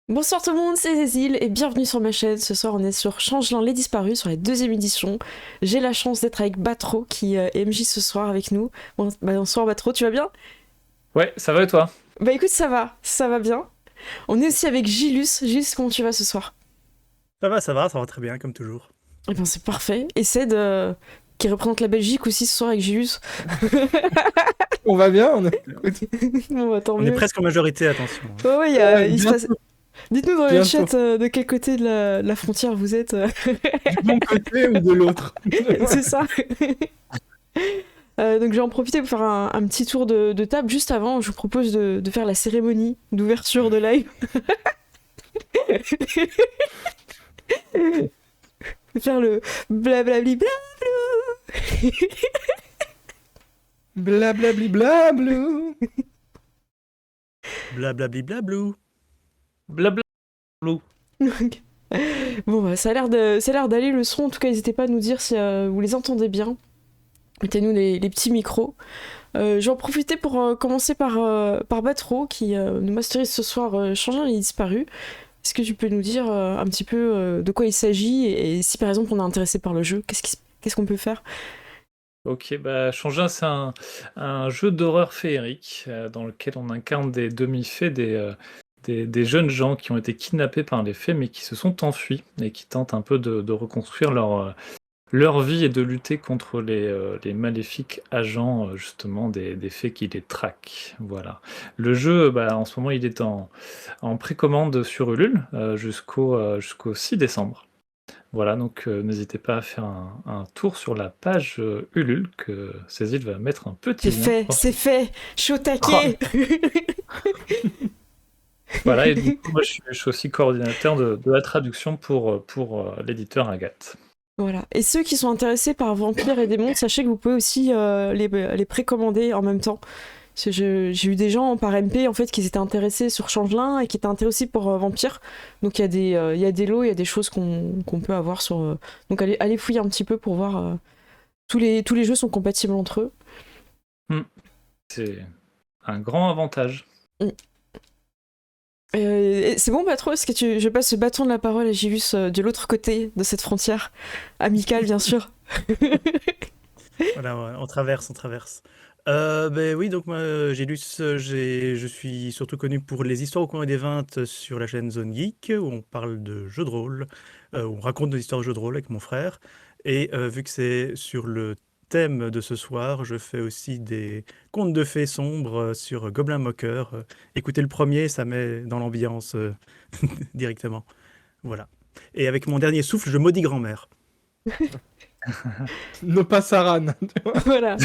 Bonsoir tout le monde, c'est Cécile et bienvenue sur ma chaîne. Ce soir on est sur Changelin les disparus sur la deuxième édition. J'ai la chance d'être avec Batro qui est MJ ce soir avec nous. Bonsoir Batro, tu vas bien? Ouais, ça va et toi? Bah écoute, ça va bien. On est aussi avec Gilus. Gilus, comment tu vas ce soir? Ça va très bien, comme toujours. Eh ben c'est parfait. Et Ced, qui représente la Belgique aussi ce soir avec Gilus. On va bien, écoute, Bon bah tant On est mieux. presque en majorité, attention. Ouais, ouais, ouais, il se passe... bientôt, Dites-nous dans le bientôt. chat de quel côté de la frontière vous êtes. Du bon côté ou de l'autre. C'est ça. Donc je vais en profiter pour faire un petit tour de table. Juste avant, je vous propose de faire la cérémonie d'ouverture de live. De faire le blablabli blablou. Blablabli blablou. Blablabli blablou. Blabla. Blou. Donc, bon, bah, ça a l'air d'aller le son. En tout cas, n'hésitez pas à nous dire si vous les entendez bien. Mettez-nous les petits micros. Je vais en profiter pour commencer par Batro qui nous masterise ce soir Changeant les disparus. Est-ce que tu peux nous dire un petit peu de quoi il s'agit et si par exemple on est intéressé par le jeu, qu'est-ce qu'on peut faire? Ok, bah Changin, c'est un jeu d'horreur féerique dans lequel on incarne des demi-fées, des jeunes gens qui ont été kidnappés par les fées mais qui se sont enfuis et qui tentent un peu de reconstruire leur vie et de lutter contre les maléfiques agents justement des fées qui les traquent. Voilà. Le jeu, bah, en ce moment, il est en précommande sur Ulule jusqu'au 6 décembre. Voilà, donc n'hésitez pas à faire un tour sur la page Ulule que Cécile va mettre un petit lien. C'est fait, je suis au Oh, taquet. voilà, et du coup, moi je suis aussi coordinateur de la traduction pour l'éditeur Agathe. Voilà. Et ceux qui sont intéressés par Vampires et Démons, sachez que vous pouvez aussi les précommander en même temps. Parce que j'ai eu des gens par MP en fait qui étaient intéressés sur Changelin et qui étaient intéressés pour Vampire. Donc il y a des lots, il y a des choses qu'on peut avoir sur. Donc allez fouiller un petit peu pour voir. Tous les jeux sont compatibles entre eux. C'est un grand avantage. Mm. C'est bon, Patro, est-ce que je passe le bâton de la parole à Gilus de l'autre côté de cette frontière amicale, bien sûr. Voilà, ouais, on traverse, on traverse. Ben oui, donc moi, j'ai lu, je suis surtout connu pour les histoires au coin des 20 sur la chaîne Zone Geek, où on parle de jeux de rôle, où on raconte nos histoires de jeux de rôle avec mon frère. Et vu que c'est sur le thème de ce soir, je fais aussi des contes de fées sombres sur Goblin Moqueur. Écoutez le premier, ça met dans l'ambiance directement. Voilà. Et avec mon dernier souffle, je maudis grand-mère. No Passaran. Voilà.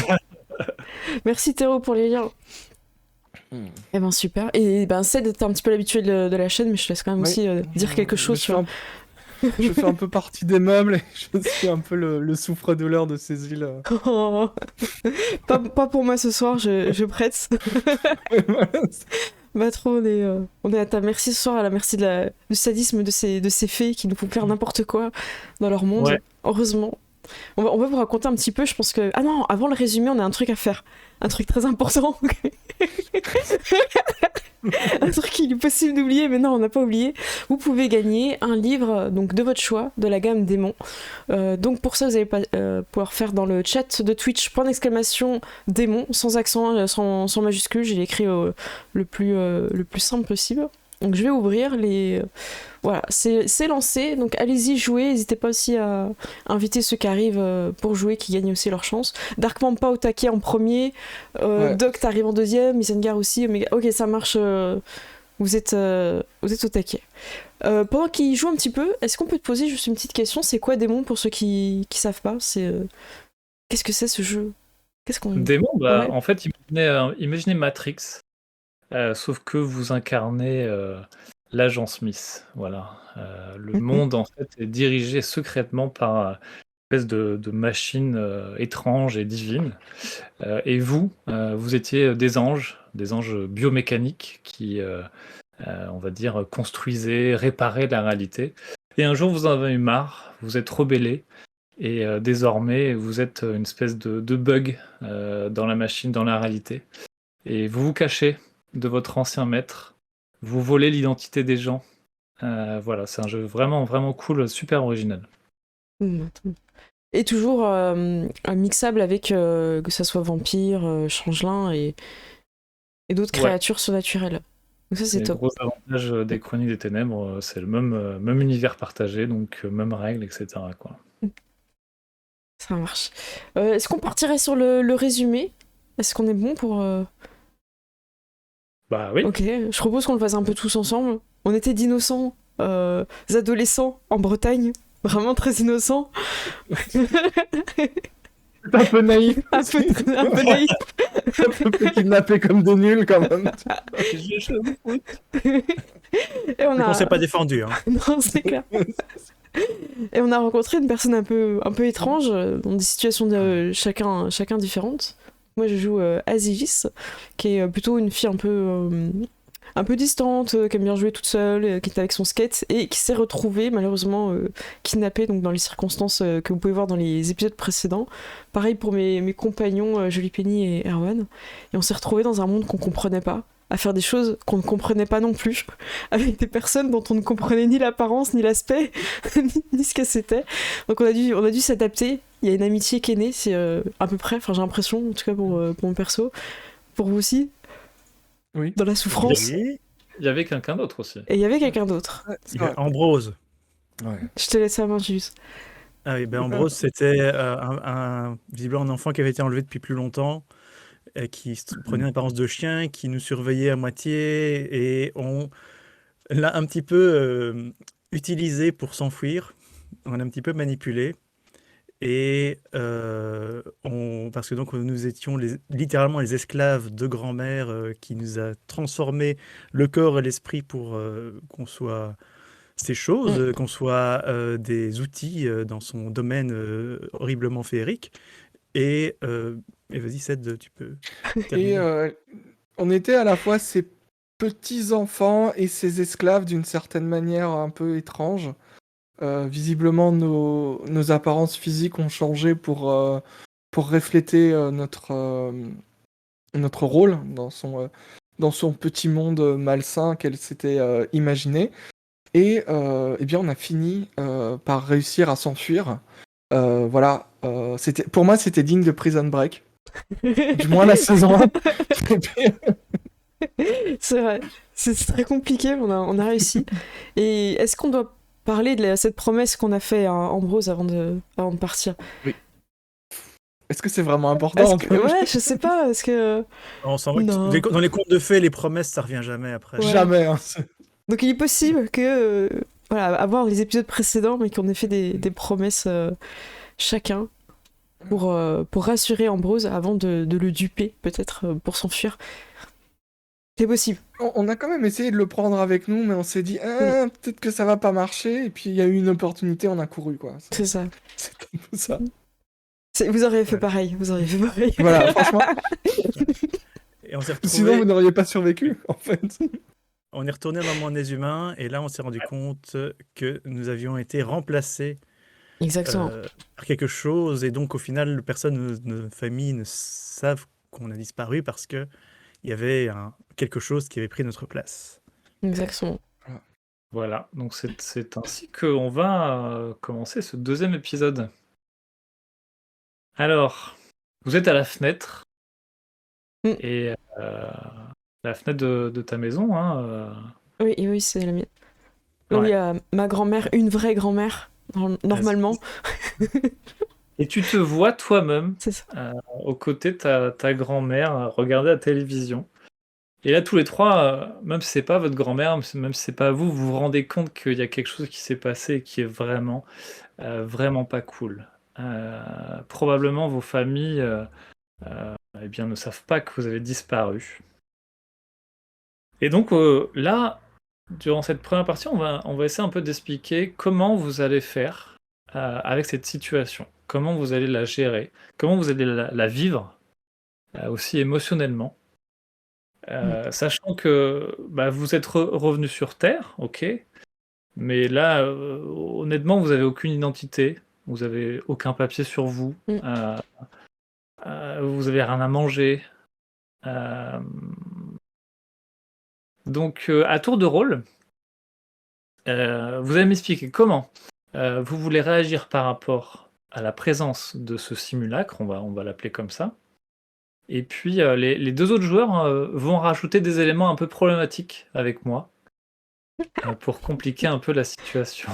Merci Théo pour les liens. Eh ben super. Et ben Ced, t'es un petit peu l'habitué de la chaîne, mais je te laisse quand même Oui. aussi dire quelque chose sur. Je fais un peu partie des meubles et je suis un peu le souffre-douleur de ces îles. Oh. Pas pour moi ce soir, je prête. Bah trop, on est à ta merci ce soir, à la merci du sadisme de ces fées qui nous font faire n'importe quoi dans leur monde. Ouais. Heureusement. On va vous raconter un petit peu, je pense que... Ah non, avant le résumé, on a un truc à faire. Un truc très important. Un truc qu'il est possible d'oublier, mais non, on n'a pas oublié. Vous pouvez gagner un livre donc de votre choix, de la gamme Démon. Donc pour ça, vous allez pouvoir faire dans le chat de Twitch, point d'exclamation Démon, sans accent, sans majuscule. J'ai écrit le plus simple possible. Donc je vais ouvrir les... Voilà, c'est lancé, donc allez-y, jouez. N'hésitez pas aussi à inviter ceux qui arrivent pour jouer, qui gagnent aussi leur chance. Darkman pas au taquet en premier, Ouais. Doc t'arrives en deuxième, Isengard aussi, Omega... Ok, ça marche, vous êtes au taquet. Pendant qu'ils jouent un petit peu, est-ce qu'on peut te poser juste une petite question? C'est quoi Démon pour ceux qui savent pas? Qu'est-ce que c'est ce jeu? Qu'est-ce qu'on... Démon, bah, Ouais. en fait, imaginez Matrix, sauf que vous incarnez l'agent Smith. Voilà. Le Mhm. monde, en fait, est dirigé secrètement par une espèce de machine étrange et divine. Et vous, vous étiez des anges biomécaniques qui, on va dire, construisaient, réparaient la réalité. Et un jour, vous en avez eu marre, vous êtes rebellé, et désormais, vous êtes une espèce de bug dans la machine, dans la réalité. Et vous vous cachez de votre ancien maître, vous volez l'identité des gens, Voilà, c'est un jeu vraiment, vraiment cool, super original. Attends. Et toujours mixable avec que ça soit vampire, changelin et d'autres Ouais, créatures surnaturelles. Donc ça, c'est c'est le top. gros avantage des Chroniques des Ténèbres, c'est le même univers partagé, donc même règles, etc., quoi. Ça marche. Est-ce qu'on partirait sur le résumé? Est-ce qu'on est bon pour... Bah oui, Ok, je propose qu'on le fasse un peu tous ensemble. On était d'innocents adolescents en Bretagne. Vraiment très innocents. C'est un peu naïf un aussi. peu naïf. Un peu kidnappé comme des nuls quand même. Et on Vu qu'on a... s'est pas défendu, hein. Non, c'est clair. Et on a rencontré une personne un peu étrange, dans des situations de chacun différentes. Moi, je joue Aziz, qui est plutôt une fille un peu distante, qui aime bien jouer toute seule, qui est avec son skate, et qui s'est retrouvée, malheureusement, kidnappée donc, dans les circonstances que vous pouvez voir dans les épisodes précédents. Pareil pour mes compagnons, Jolie Penny et Erwan. Et on s'est retrouvés dans un monde qu'on comprenait pas, à faire des choses qu'on ne comprenait pas non plus, avec des personnes dont on ne comprenait ni l'apparence, ni l'aspect, ni ce que c'était. Donc on a dû s'adapter. Il y a une amitié qui est née, c'est à peu près, enfin j'ai l'impression, en tout cas pour mon perso. Pour vous aussi, Oui. dans la souffrance. Oui. il y avait quelqu'un d'autre aussi. Et il y avait quelqu'un d'autre. Ouais, c'est Il y a vrai. Ambrose. Ouais. Je te laisse la main, Jus. Ah oui, ben Ambrose, c'était visiblement un enfant qui avait été enlevé depuis plus longtemps, qui prenait l'apparence de chien, qui nous surveillait à moitié, et on l'a un petit peu utilisé pour s'enfuir. On l'a un petit peu manipulé. Et parce que donc nous étions littéralement les esclaves de grand-mère qui nous a transformé le corps et l'esprit pour qu'on soit ces choses, qu'on soit des outils dans son domaine horriblement féerique. Et vas-y, Ced, tu peux Et terminer. on était à la fois ses petits-enfants et ses esclaves d'une certaine manière un peu étrange. Visiblement, nos apparences physiques ont changé pour refléter notre rôle dans son petit monde malsain qu'elle s'était imaginé. Et eh bien, on a fini par réussir à s'enfuir. Voilà, pour moi, c'était digne de Prison Break. Du moins la saison 1. C'est vrai. C'est très compliqué, mais on a réussi. Et est-ce qu'on doit parler de cette promesse qu'on a fait à Ambrose avant de partir? Oui. Est-ce que c'est vraiment important? Ouais, je sais pas. Est-ce que. On s'en va- Non. Dans les contes de fées, les promesses, ça revient jamais après. Ouais. Jamais. Hein. Donc il est possible que. Voilà, avoir les épisodes précédents, mais qu'on ait fait des promesses chacun pour rassurer Ambrose avant de le duper, peut-être, pour s'enfuir. C'est possible. On a quand même essayé de le prendre avec nous, mais on s'est dit, peut-être que ça va pas marcher. Et puis il y a eu une opportunité, on a couru, quoi. C'est ça. C'est un peu ça. Vous auriez fait Ouais. pareil. Vous auriez fait pareil. Voilà, franchement. Et on s'est Sinon, retrouvé, vous n'auriez pas survécu, en fait. on est retourné dans le monde des humains, et là, on s'est rendu compte que nous avions été remplacés Exactement. par quelque chose, et donc au final, personne de notre famille ne savent qu'on a disparu parce que il y avait quelque chose qui avait pris notre place. Exactement. Voilà, donc c'est ainsi qu'on va commencer ce deuxième épisode. Alors, vous êtes à la fenêtre, et la fenêtre de ta maison, hein, Oui, c'est la mienne. Ouais. Oui, ma grand-mère, une vraie grand-mère, normalement. et tu te vois toi-même C'est ça. aux côtés de ta grand-mère regarder la télévision. Et là, tous les trois, même si c'est pas votre grand-mère, même si c'est pas vous, vous vous rendez compte qu'il y a quelque chose qui s'est passé et qui est vraiment, vraiment pas cool. Probablement vos familles eh bien, ne savent pas que vous avez disparu. Et donc là, durant cette première partie, on va essayer un peu d'expliquer comment vous allez faire avec cette situation, comment vous allez la gérer, comment vous allez la vivre, aussi émotionnellement. Sachant que bah, vous êtes revenu sur Terre, ok, mais là, honnêtement, vous avez aucune identité, vous avez aucun papier sur vous, vous avez rien à manger. Donc, à tour de rôle, vous allez m'expliquer comment vous voulez réagir par rapport à la présence de ce simulacre, on va l'appeler comme ça. Et puis les deux autres joueurs vont rajouter des éléments un peu problématiques avec moi pour compliquer un peu la situation.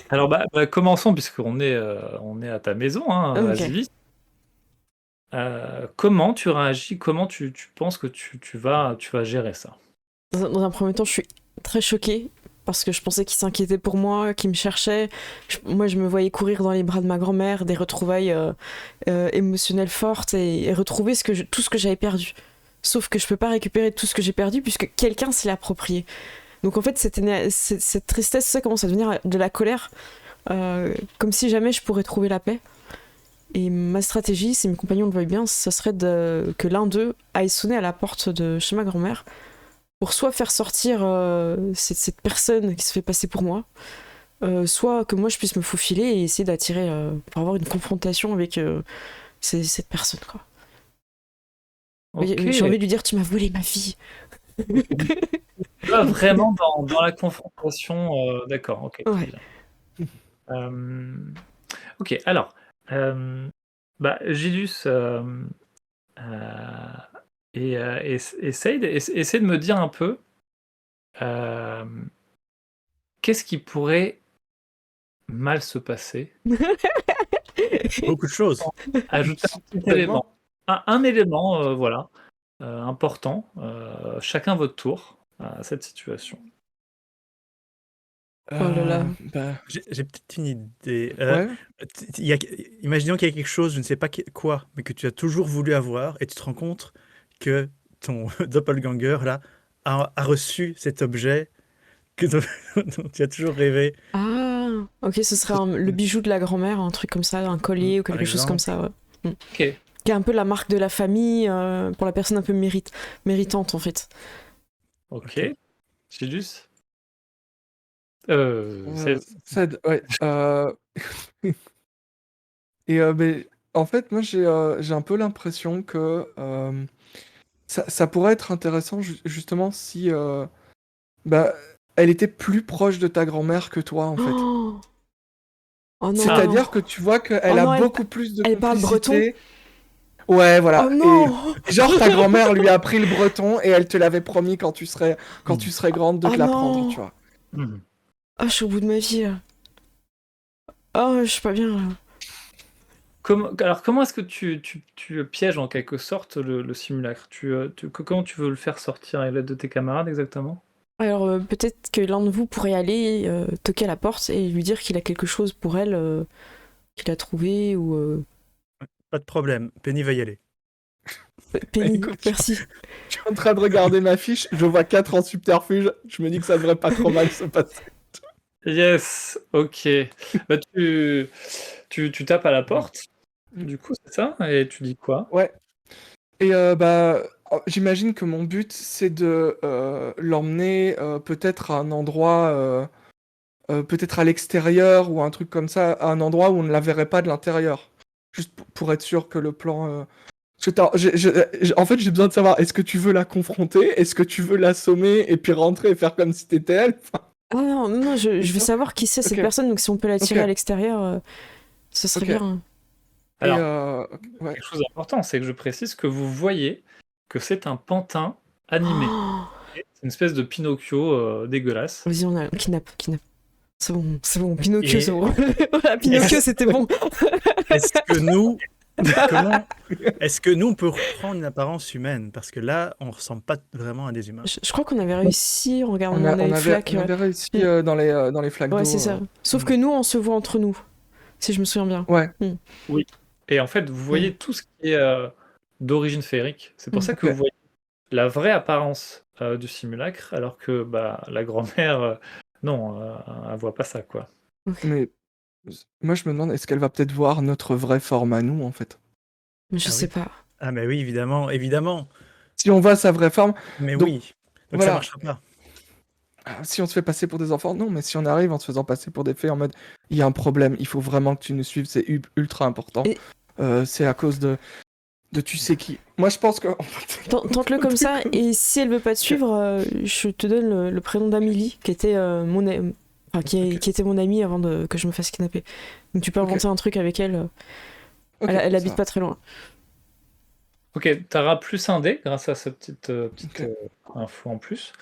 Alors commençons puisqu'on est à ta maison, hein, Ok. Azivis. Comment tu réagis, comment tu penses que tu vas gérer ça? Dans un premier temps, je suis très choquée parce que je pensais qu'il s'inquiétait pour moi, qu'il me cherchait. Moi, je me voyais courir dans les bras de ma grand-mère, des retrouvailles émotionnelles fortes et retrouver tout ce que j'avais perdu. Sauf que je peux pas récupérer tout ce que j'ai perdu puisque quelqu'un s'est approprié. Donc en fait, cette tristesse, ça commence à devenir de la colère, comme si jamais je pourrais trouver la paix. Et ma stratégie, si mes compagnons le voient bien, ça serait que l'un d'eux aille sonner à la porte de chez ma grand-mère pour soit faire sortir cette personne qui se fait passer pour moi, soit que moi je puisse me faufiler et essayer d'attirer pour avoir une confrontation avec cette personne, quoi. Ok. J'ai envie de lui dire tu m'as volé ma vie. Pas vraiment dans la confrontation, d'accord, ok, très Ouais. bien. Ok, alors, Gilus essaye de me dire un peu euh, qu'est-ce qui pourrait mal se passer. Beaucoup de choses. Ajouter un petit Tellement. élément. Un élément, voilà, important, chacun votre tour à cette situation. Oh là là. Bah, J'ai peut-être une idée. ouais. Imaginons qu'il y a quelque chose, je ne sais pas quoi, mais que tu as toujours voulu avoir, et tu te rends compte que ton doppelganger là a reçu cet objet dont tu as toujours rêvé. Ah, ok, ce serait le bijou de la grand-mère, un truc comme ça, un collier ou Par quelque chose comme exemple. ça, ouais. Ok, Qui est un peu la marque de la famille pour la personne un peu méritante en fait. ok. Ok. Gilus Ced, ouais. Et en fait, moi, j'ai un peu l'impression que ça pourrait être intéressant, justement, si bah, elle était plus proche de ta grand-mère que toi, en fait. Oh, oh non. C'est-à-dire que tu vois qu'elle Oh a non, beaucoup plus de elle parle breton. complicité. Ouais, voilà. Oh non. Et genre, ta grand-mère lui a appris le breton et elle te l'avait promis quand tu serais grande de Oh te l'apprendre, non. tu vois. Oh, je suis au bout de ma vie là. Oh, je suis pas bien là. Alors, comment est-ce que tu pièges en quelque sorte le simulacre? Comment tu veux le faire sortir avec l'aide de tes camarades exactement? Alors peut-être que l'un de vous pourrait aller toquer à la porte et lui dire qu'il a quelque chose pour elle qu'il a trouvé ou Pas de problème, Penny va y aller. Penny, Écoute, merci. Je suis en train de regarder ma fiche, je vois 4 en subterfuge, je me dis que ça devrait pas trop mal se passer. Yes, ok. Bah, tu tapes à la porte, du coup, c'est ça? Et tu dis quoi? Ouais. Et j'imagine que mon but, c'est de l'emmener peut-être à un endroit, peut-être à l'extérieur ou un truc comme ça, à un endroit où on ne la verrait pas de l'intérieur. Juste pour être sûr que le plan... En fait, j'ai besoin de savoir, est-ce que tu veux la confronter? Est-ce que tu veux l'assommer et puis rentrer et faire comme si t'étais elle? Enfin, Ah non, non, je veux savoir qui c'est cette Ok. personne, donc si on peut la tirer Ok. à l'extérieur, ce serait Ok. bien. Alors, ouais. quelque chose d'important, c'est que je précise que vous voyez que c'est un pantin animé. Oh, C'est une espèce de Pinocchio dégueulasse. vas-y, on a un kidnap. C'est bon, Pinocchio, Et- c'est bon. Voilà, Pinocchio, c'était bon. Est-ce que nous, est-ce que nous on peut reprendre une apparence humaine? Parce que là, on ressemble pas vraiment à des humains. Je crois qu'on avait réussi en regardant On dans les avait flaques. réussi Mm. dans les flaques d'eau. Ouais, c'est ça. Sauf que nous, on se voit entre nous, si je me souviens bien. Ouais. Et en fait, vous voyez tout ce qui est d'origine féerique. C'est pour ça que Ok. vous voyez la vraie apparence du simulacre, alors que la grand-mère, non, elle voit pas ça, quoi. Mais moi, je me demande, est-ce qu'elle va peut-être voir notre vraie forme à nous, en fait? Mais je Ah sais oui. pas. Ah mais oui, évidemment, évidemment. Si on voit sa vraie forme, Mais Donc, oui. Donc voilà. ça marchera pas. si on se fait passer pour des enfants, non, mais si on arrive en se faisant passer pour des fées en mode, il y a un problème, il faut vraiment que tu nous suives, c'est ultra important. Et- C'est à cause de... De tu sais qui. Moi, je pense que. En fait, Tente-le comme ça, et si elle veut pas te suivre, je te donne le prénom d'Amélie, qui était qui était mon amie avant que je me fasse kidnapper. Donc tu peux Ok. inventer un truc avec elle. Ok, Elle ça habite va. pas très loin. Ok, t'auras plus un dé grâce à cette petite Ok. info en plus.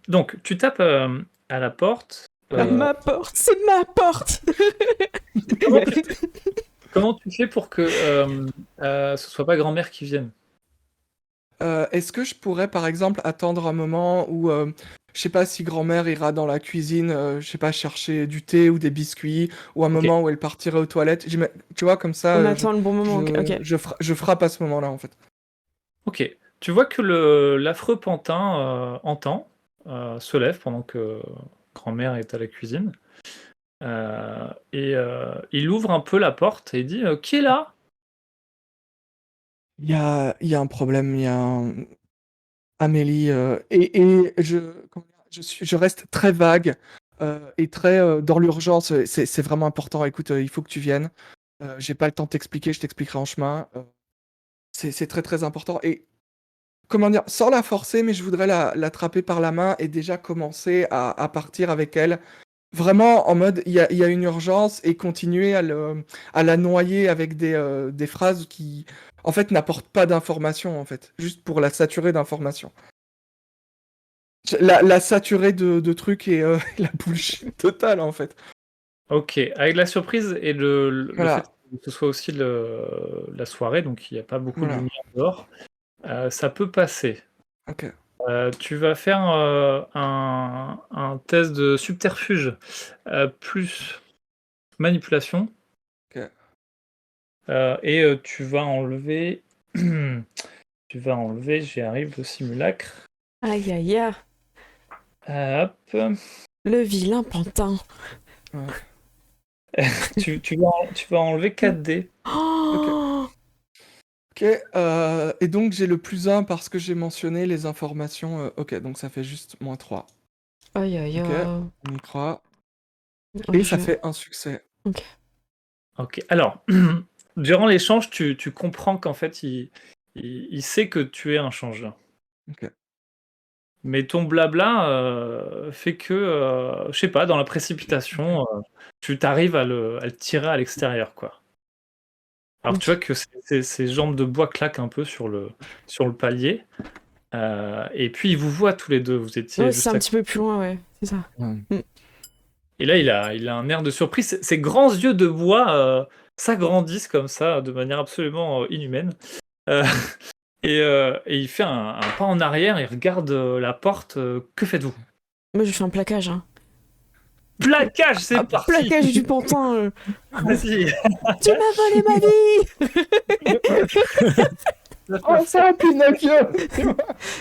Donc, tu tapes à la porte. Ma porte, c'est ma porte. Comment, comment tu fais pour que ce soit pas grand-mère qui vienne? Est-ce que je pourrais, par exemple, attendre un moment où, je sais pas si grand-mère ira dans la cuisine, je sais pas, chercher du thé ou des biscuits, ou un Ok, moment où elle partirait aux toilettes. Tu vois, comme ça, On attend le bon moment. Ok. je frappe à ce moment-là, en fait. ok. Tu vois que l'affreux pantin entend, se lève pendant que grand-mère est à la cuisine. Et il ouvre un peu la porte et dit qui est là? Il y a un problème, il y a Amélie, et je reste très vague, et très, dans l'urgence. C'est vraiment important. Écoute, il faut que tu viennes. J'ai pas le temps de t'expliquer, je t'expliquerai en chemin. C'est très, très important et comment dire? Sans la forcer, mais je voudrais l'attraper par la main et déjà commencer à partir avec elle. Vraiment en mode, il y a une urgence et continuer à la noyer avec des phrases qui, en fait, n'apportent pas d'informations, en fait. Juste pour la saturer d'informations. La saturer de trucs et la bullshit totale, en fait. Ok, avec la surprise et le fait Voilà, que ce soit aussi la soirée, donc il n'y a pas beaucoup de voilà. lumière dehors, ça peut passer. Ok. Tu vas faire un test de subterfuge plus manipulation Ok. et tu vas enlever, j'y arrive, le simulacre. Aïe aïe aïe. Hop, Le vilain pantin. Ouais. tu vas enlever 4 dés. Ok. Oh, Ok, et donc j'ai le +1 parce que j'ai mentionné les informations. Ok, donc ça fait juste -3. aïe aïe Ok, aïe. on y croit. Ok, Et ça fait un succès. Ok. Ok, alors, durant l'échange, tu comprends qu'en fait, il sait que tu es un changelin. Ok. Mais ton blabla fait que, je sais pas, dans la précipitation, tu t'arrives à le tirer à l'extérieur, quoi. Alors tu vois Ok. que ses jambes de bois claquent un peu sur le palier. Et puis il vous voit tous les deux, vous étiez Ouais, c'est juste un à petit côté. peu plus loin, ouais. C'est ça. Ouais. Mm. Et là, il a un air de surprise. Ses grands yeux de bois s'agrandissent comme ça, de manière absolument inhumaine. Euh, et il fait un pas en arrière, il regarde la porte. Que faites-vous? Moi, je fais un plaquage. Hein. Plaquage, c'est Un parti! plaquage du pantin. Vas-y! Tu m'as volé ma vie. Oh, ça, Pinocchio!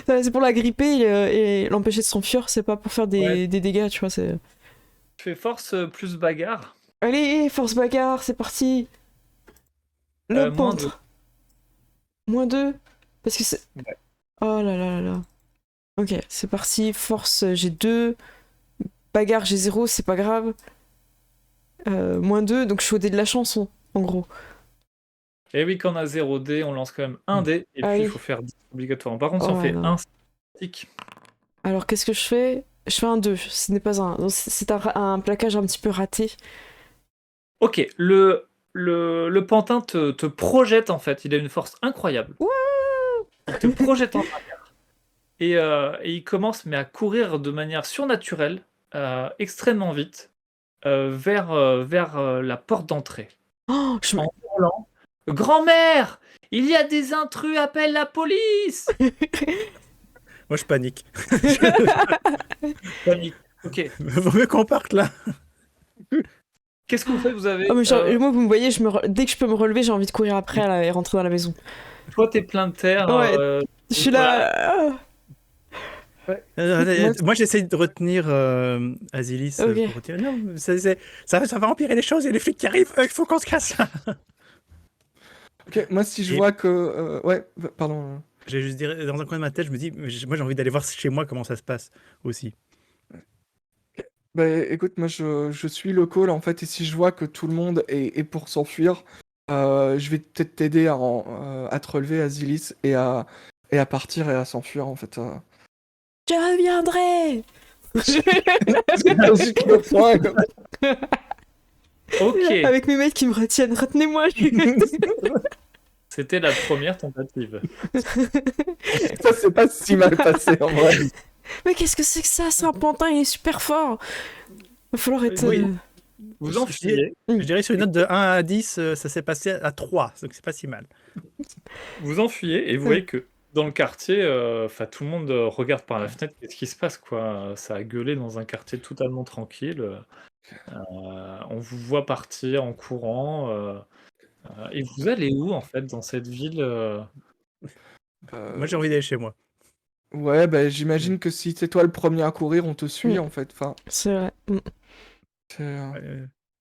C'est pour la gripper et l'empêcher de s'enfuir. C'est pas pour faire Ouais, des dégâts, tu vois. tu fais force plus bagarre. Allez, force bagarre, c'est parti. Le Moins 2. pantin. -2. Parce que c'est. Ouais. Oh là là là là. Ok, c'est parti. Force, j'ai 2. Bagarre, j'ai 0, c'est pas grave. -2, donc je suis au dé de la chanson, en gros. Et oui, quand on a 0 dé, on lance quand même un dé. Et puis il Allez. faut faire 10 obligatoirement. Par contre, si Oh on ouais, fait non. un, c'est critique. Alors, qu'est-ce que je fais? Je fais un 2, ce n'est pas un. Donc, c'est un plaquage un petit peu raté. Ok, le pantin te projette en fait. Il a une force incroyable. Wouh. Il te projette en arrière. Et il commence mais à courir de manière surnaturelle, extrêmement vite, vers la porte d'entrée. Oh, je me... En hurlant Grand-mère! Il y a des intrus, appelle la police! Moi, je panique. Panique. Ok. Vaut mieux qu'on parte là. Qu'est-ce que vous faites? Vous avez. Oh, mais moi, vous me voyez, dès que je peux me relever, j'ai envie de courir après là, et rentrer dans la maison. Toi, t'es plein de terre. Ouais, je suis Voilà. là. Ouais. Moi, Moi, j'essaie de retenir Azilis Ok. pour dire non, ça va empirer les choses. Il y a les flics qui arrivent. Il faut qu'on se casse. ok, moi, si je Et- vois que. Ouais, pardon. Je vais juste dire, dans un coin de ma tête, je me dis, moi, j'ai envie d'aller voir chez moi comment ça se passe aussi. Bah écoute, moi je suis le call en fait, et si je vois que tout le monde est pour s'enfuir, Je vais peut-être t'aider à te relever, Azilis, et à partir et à s'enfuir, en fait. Je reviendrai. Logique, le point. Ok, Avec mes mates qui me retiennent, retenez-moi. c'était la première tentative. Ça s'est pas si mal passé, en vrai. Mais qu'est-ce que c'est que ça? C'est un pantin, il est super fort. Va falloir être. Oui. Vous Je enfuyez, dirais sur une note de 1 à 10, ça s'est passé à 3, donc c'est pas si mal. et vous voyez que dans le quartier, enfin tout le monde regarde par la fenêtre, qu'est-ce qui se passe quoi? Ça a gueulé dans un quartier totalement tranquille. On vous voit partir en courant. Et vous allez où en fait dans cette ville? Moi, j'ai envie d'aller chez moi. Ouais, bah, j'imagine que si c'est toi le premier à courir, on te suit, Mm. en fait. Enfin, C'est vrai. c'est,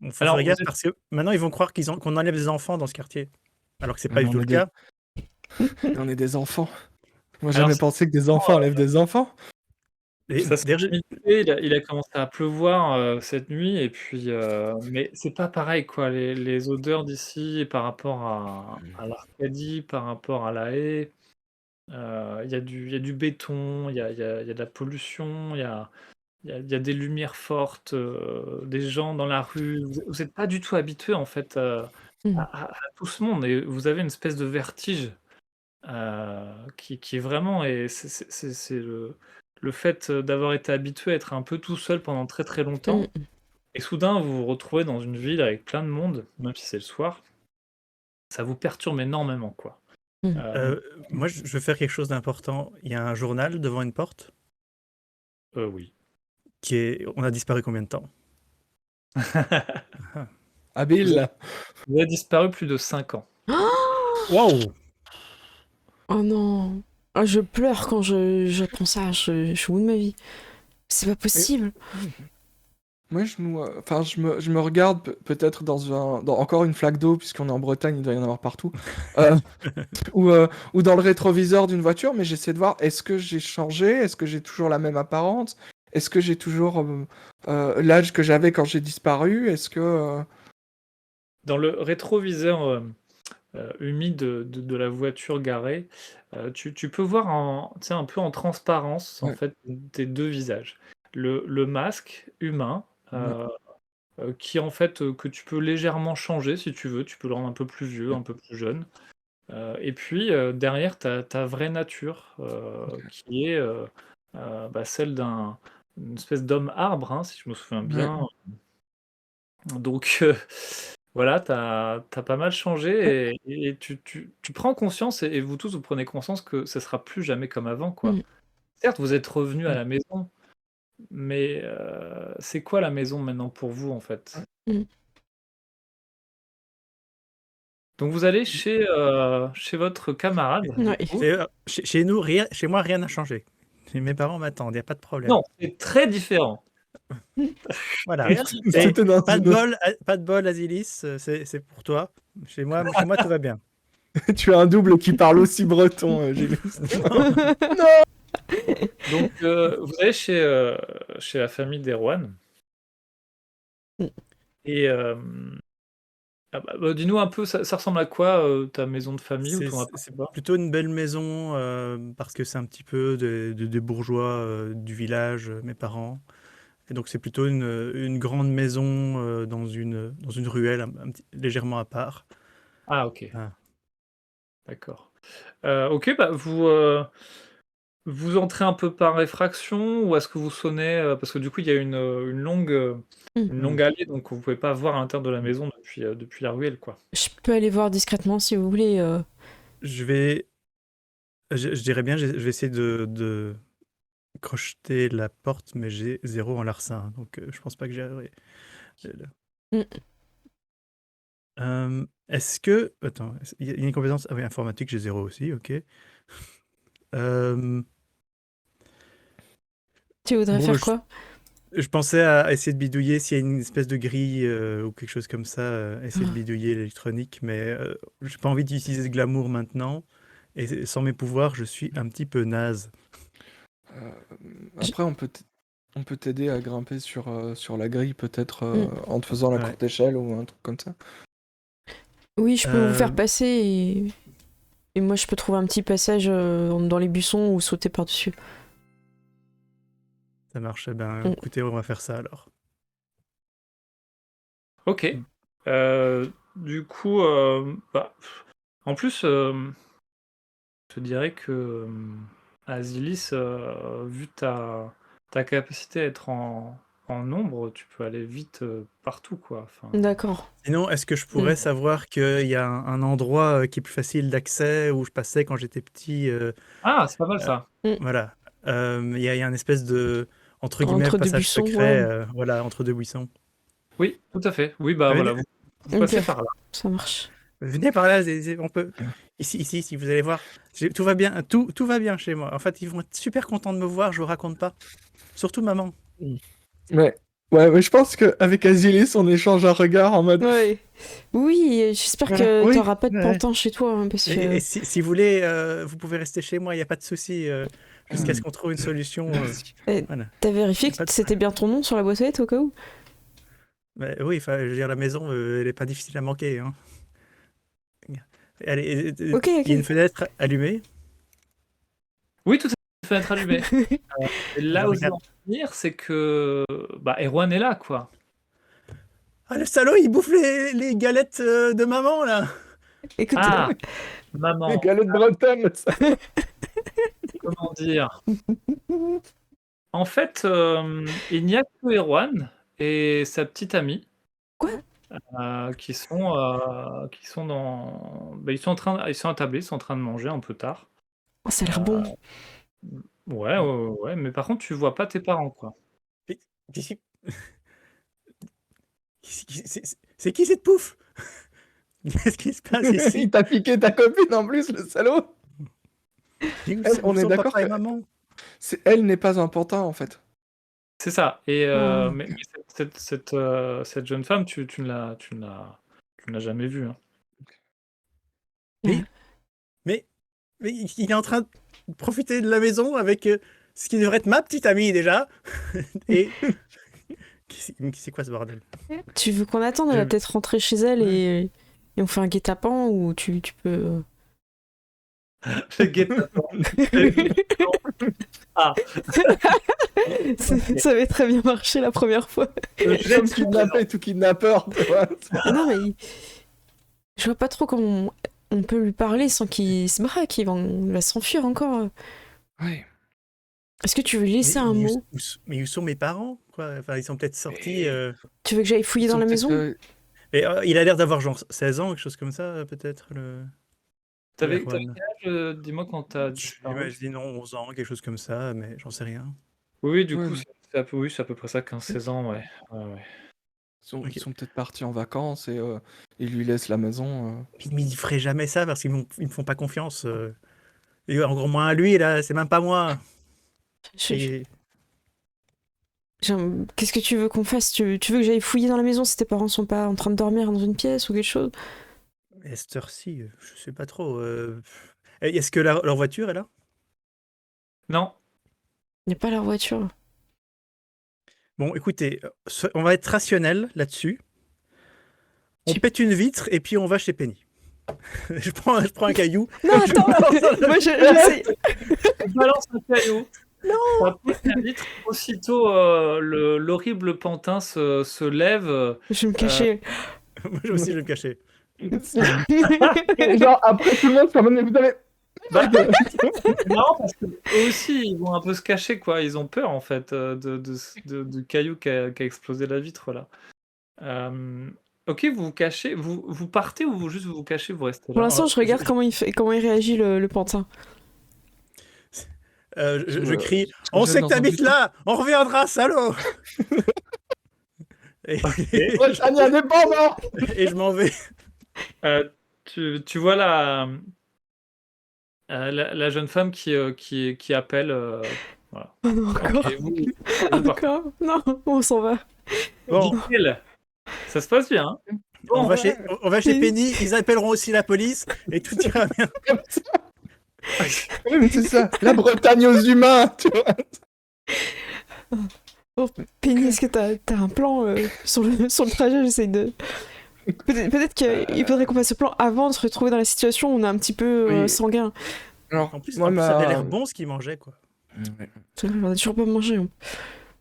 Bon, faut Alors, faire vous gaffe êtes- parce que maintenant, ils vont croire qu'on enlève des enfants dans ce quartier. Alors que c'est pas Mais du tout on le est des- cas. on est des enfants. Moi, Alors, jamais pensé que des enfants enlèvent des enfants. Et ça se d'ailleurs, limité, il a commencé à pleuvoir cette nuit, et puis, mais c'est pas pareil quoi. Les odeurs d'ici par rapport à l'Arcadie, par rapport à La Haye, il y a du béton, il y a de la pollution, il y a des lumières fortes, des gens dans la rue. Vous êtes pas du tout habitué en fait à tout ce monde, et vous avez une espèce de vertige qui est vraiment, et c'est le fait d'avoir été habitué à être un peu tout seul pendant très très longtemps, Mm. et soudain vous vous retrouvez dans une ville avec plein de monde, même si c'est le soir, ça vous perturbe énormément quoi. Mm. moi, je veux faire quelque chose d'important. Il y a un journal devant une porte Oui. qui est. On a disparu combien de temps? Habile. Vous avez disparu plus de 5 ans. Waouh! Oh non. Ah, je pleure quand j'apprends ça. Je suis au bout de ma vie. C'est pas possible. Moi, enfin, je me regarde peut-être dans encore une flaque d'eau, puisqu'on est en Bretagne, il doit y en avoir partout, euh, ou dans le rétroviseur d'une voiture, mais j'essaie de voir, est-ce que j'ai changé? Est-ce que j'ai toujours la même apparence? Est-ce que j'ai toujours l'âge que j'avais quand j'ai disparu? Est-ce que... Dans le rétroviseur humide de la voiture garée, tu peux voir tu sais, un peu en transparence en Ouais. fait tes deux visages. Le masque humain, qui en fait que tu peux légèrement changer si tu veux, tu peux le rendre un peu plus vieux, un peu plus jeune. Et puis derrière ta vraie nature, qui est celle d'une espèce d'homme arbre, hein, si je me souviens Ouais. bien. Donc voilà, t'as pas mal changé, et tu prends conscience, et vous tous vous prenez conscience que ça sera plus jamais comme avant quoi. Mm. Certes, vous êtes revenus à la maison, mais c'est quoi la maison maintenant pour vous en fait? Mm. Donc vous allez chez votre camarade, du Ouais. coup. Chez moi, rien n'a changé. Mes parents m'attendent, il n'y a pas de problème. Non, c'est très différent. Voilà. Rien Et C'était dans pas de une- bol, pas de bol, Azilis, c'est pour toi. Chez moi, tout va bien. Tu as un double qui parle aussi breton, j'ai lu. Donc vous allez chez la famille d'Erwan, Mm. et dis-nous un peu, ça ressemble à quoi ta maison de famille ou ton C'est appartement? plutôt une belle maison parce que c'est un petit peu des bourgeois du village, mes parents. Et donc c'est plutôt une grande maison dans une ruelle légèrement à part. Ah ok, Ah. d'accord. Ok, vous entrez un peu par effraction, ou est-ce que vous sonnez, parce que du coup il y a une longue allée, donc vous pouvez pas voir à l'intérieur de la maison depuis la ruelle quoi. Je peux aller voir discrètement si vous voulez. Je dirais bien, je vais essayer de crocheter la porte, mais j'ai 0 en larcin, donc je pense pas que j'y arriverai. Mm. Est-ce que... Attends, il y a une compétence... Ah oui, informatique, j'ai 0 aussi, ok. Tu voudrais Bon, faire bah, quoi? je pensais à essayer de bidouiller s'il y a une espèce de grille ou quelque chose comme ça, essayer de bidouiller l'électronique, mais j'ai pas envie d'utiliser ce glamour maintenant, et sans mes pouvoirs, je suis un petit peu naze. Après, on peut t'aider à grimper sur la grille, peut-être Mm. en te faisant la Ouais. courte échelle ou un truc comme ça. Oui, je peux vous Euh, faire passer et moi je peux trouver un petit passage dans les buissons ou sauter par-dessus. Ça marche. Eh ben, Mm. écoutez, on va faire ça alors. Ok. Du coup, en plus, je te dirais que Azilis, vu ta capacité à être en ombre, tu peux aller vite partout, quoi. Enfin, D'accord. Sinon, est-ce que je pourrais savoir qu'il y a un endroit qui est plus facile d'accès où je passais quand j'étais petit Ah, c'est pas mal euh, ça. Voilà. Il y a un espèce de, entre guillemets, Entre deux passage buissons, secret, ouais. voilà, entre deux buissons. Oui, tout à fait. Oui, bah Venez, voilà, vous Ok, passez par là. ça marche. venez par là, on peut. Ici, si vous allez voir, tout va bien, tout va bien chez moi. En fait, ils vont être super contents de me voir, je vous raconte pas. Surtout maman. Ouais. Ouais, mais je pense qu'avec Azilis, on échange un regard en mode. Ouais. Oui, j'espère Voilà. que Oui, t'auras pas de ouais. pantin chez toi, hein, parce que... Et si vous voulez, vous pouvez rester chez moi, il n'y a pas de souci, jusqu'à ce qu'on trouve une solution. Eh, Voilà. T'as vérifié Y a pas que de- c'était bien ton nom sur la boîte aux lettres au cas où? Mais oui, enfin, je veux dire, la maison, elle n'est pas difficile à manquer, hein. Allez, Ok, il y a une ok. fenêtre allumée. Oui, tout à fait, fenêtre allumée. Et là Alors, où je veux regarde. en venir, c'est que Erwan est là, quoi. Ah, le salaud, il bouffe les galettes de maman, là. Écoute, Ah, Les maman, galettes bretonnes, ça. comment dire? En fait, il n'y a que Erwan et sa petite amie quoi? qui sont dans. Ils sont attablés, ils sont en train de manger un peu tard. Oh, ça a l'air bon. Ouais, ouais, mais par contre, tu vois pas tes parents, quoi. Mais- qu'est-ce c'est qui cette pouffe? Qu'est-ce qui se passe ici? Il t'a piqué ta copine en plus, le salaud. On Où est sont d'accord papa et que maman? elle n'est pas un pantin en fait. C'est ça. Et Oh. mais cette jeune femme, tu ne l'as jamais vue, hein. Mais, mais, mais il est en train de profiter de la maison avec ce qui devrait être ma petite amie déjà. Et c'est quoi ce bordel? Tu veux qu'on attende? Elle va Je- peut-être rentrer chez elle et on fait un guet-apens ou tu peux... Le guet-apens. Ah, Ça avait très bien marché la première fois. Comme kidnappé, tout kidnappeur, tu vois. Non mais je vois pas trop comment on peut lui parler sans qu'il se braque, il va s'enfuir encore. Ouais. Est-ce que tu veux lui laisser un mot? Mais où sont mes parents, quoi? Enfin, ils sont peut-être sortis. Tu veux que j'aille fouiller dans la maison? Mais il a l'air d'avoir genre 16 ans, quelque chose comme ça, peut-être. t'avais Erwan. quel âge, dis-moi quand t'as disparu? Je dis non, 11 ans, quelque chose comme ça, mais j'en sais rien. Oui, du Ouais, coup, mais oui, c'est à peu près ça, 15-16 ans, ouais. Ouais. Ok. ils sont peut-être partis en vacances et ils lui laissent la maison. Mais ils feraient jamais ça parce ils me font pas confiance. Et encore moins à lui, là, c'est même pas moi. Et- Qu'est-ce que tu veux qu'on fasse? Tu veux que j'aille fouiller dans la maison si tes parents sont pas en train de dormir dans une pièce ou quelque chose? à cette heure-ci, je sais pas trop. Est-ce que leur voiture est là? Non, Il n'y a pas leur voiture. Bon, écoutez, on va être rationnel là-dessus. On Tu- pète une vitre et puis on va chez Penny. je prends un caillou. Non, attends! Moi, j'essaie. tu balances un caillou. Non. Ça pousse la vitre. Aussitôt, l'horrible pantin se lève. Je vais me cacher. Moi aussi, je vais me cacher. Genre, après tout le monde, ça vous avez. Bah, c'est marrant parce que eux aussi, ils vont un peu se cacher, quoi. Ils ont peur, en fait, du caillou qui a explosé la vitre, là. Ok, vous vous cachez. Vous partez ou juste vous vous cachez, vous restez Pour là? l'instant, je regarde comment il réagit, le pantin. Je crie je on jette sait que dans un t'habites buisson. là. On reviendra, salaud. et, Britannie indépendant. et je m'en vais. Tu vois la jeune femme qui appelle. Voilà. Oh non, encore. Ok, vous partez. Encore. Non, on s'en va. Bon, Nickel. Ça se passe bien, hein? on Bon, va chez Penny. Ils appelleront aussi la police et tout ira bien. Oui, mais c'est ça, la Bretagne aux humains, tu vois. Oh, Penny, est-ce que t'as un plan sur le trajet? J'essaie de Peut-être qu'il faudrait qu'on fasse ce plan avant de se retrouver dans la situation où on est un petit peu Oui. sanguin. Alors, En plus, moi, ça avait ma- l'air bon ce qu'il mangeait, quoi. Ouais. On a toujours pas mangé. Hein.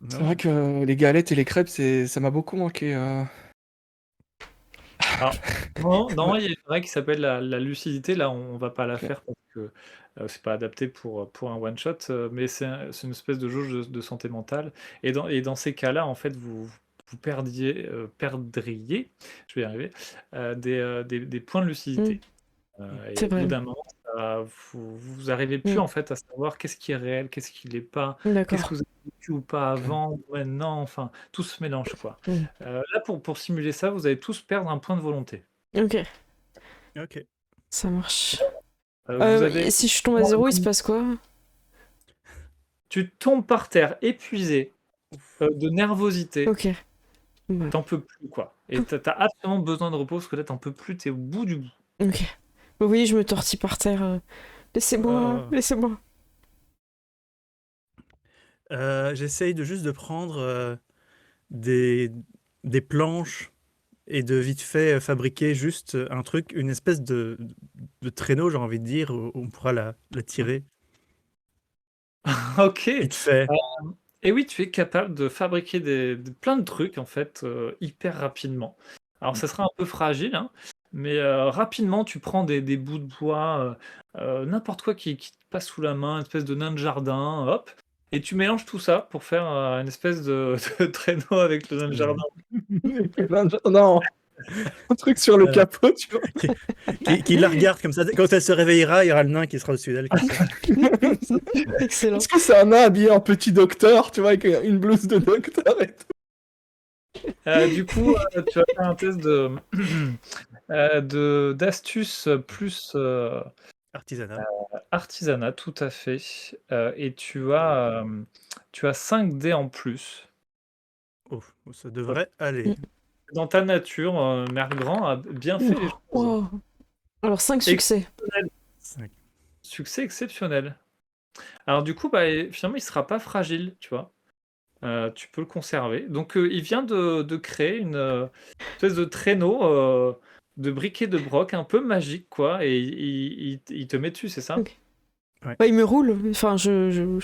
C'est vrai que les galettes et les crêpes, ça m'a beaucoup manqué. Alors, non, il y a une règle qui s'appelle la lucidité. Là, on va pas la Ok. faire parce que c'est pas adapté pour un one shot, mais c'est une espèce de jauge de santé mentale. Et dans ces cas-là, en fait, vous perdriez, je vais y arriver, des points de lucidité. Et C'est au bout vrai. d'un moment, vous arrivez plus en fait à savoir qu'est-ce qui est réel, qu'est-ce qui l'est pas, qu'est-ce D'accord. que vous avez vécu ou pas avant, ou maintenant, enfin, tout se mélange quoi. Mm. Là, pour simuler ça, vous allez tous perdre un point de volonté. Ok, Ok. Euh, ça marche. vous avez, Et si je tombe à 0, il se passe quoi? tu tombes par terre, épuisé, de nervosité, Ok. Bah, t'en peux plus quoi. Et t'as absolument besoin de repos parce que là, t'en peux plus, t'es au bout du bout. ok. Bah oui, je me tortille par terre. Laissez-moi, laissez-moi. J'essaye juste de prendre des planches et de vite fait fabriquer juste un truc, une espèce de traîneau, j'ai envie de dire, où on pourra la tirer Ok. vite fait. Et oui, tu es capable de fabriquer plein de trucs en fait hyper rapidement. Alors ça sera un peu fragile, hein, mais rapidement tu prends des bouts de bois, n'importe quoi qui te passe sous la main, une espèce de nain de jardin, hop, et tu mélanges tout ça pour faire une espèce de traîneau avec le nain de jardin. Non, un truc sur le Euh, capot, tu vois. Qui la regarde comme ça. Quand elle se réveillera, il y aura le nain qui sera au-dessus d'elle. Comme ça. Excellent. Est-ce que c'est un nain habillé en petit docteur, tu vois, avec une blouse de docteur et tout. Du coup, tu vas faire un test d'astuce plus Artisanat. artisanat, tout à fait. Et tu as 5 dés en plus. Oh, ça devrait aller. Dans ta nature, Mère Grand a bien fait les choses. Wow. Alors, 5 succès. Succès exceptionnel. Alors du coup, bah, finalement, il sera pas fragile, tu vois. Tu peux le conserver. Donc, il vient de créer une espèce de traîneau de briquet de broc un peu magique, quoi. Et il te met dessus, c'est ça? Ok. Ouais. Bah, il me roule. Enfin, je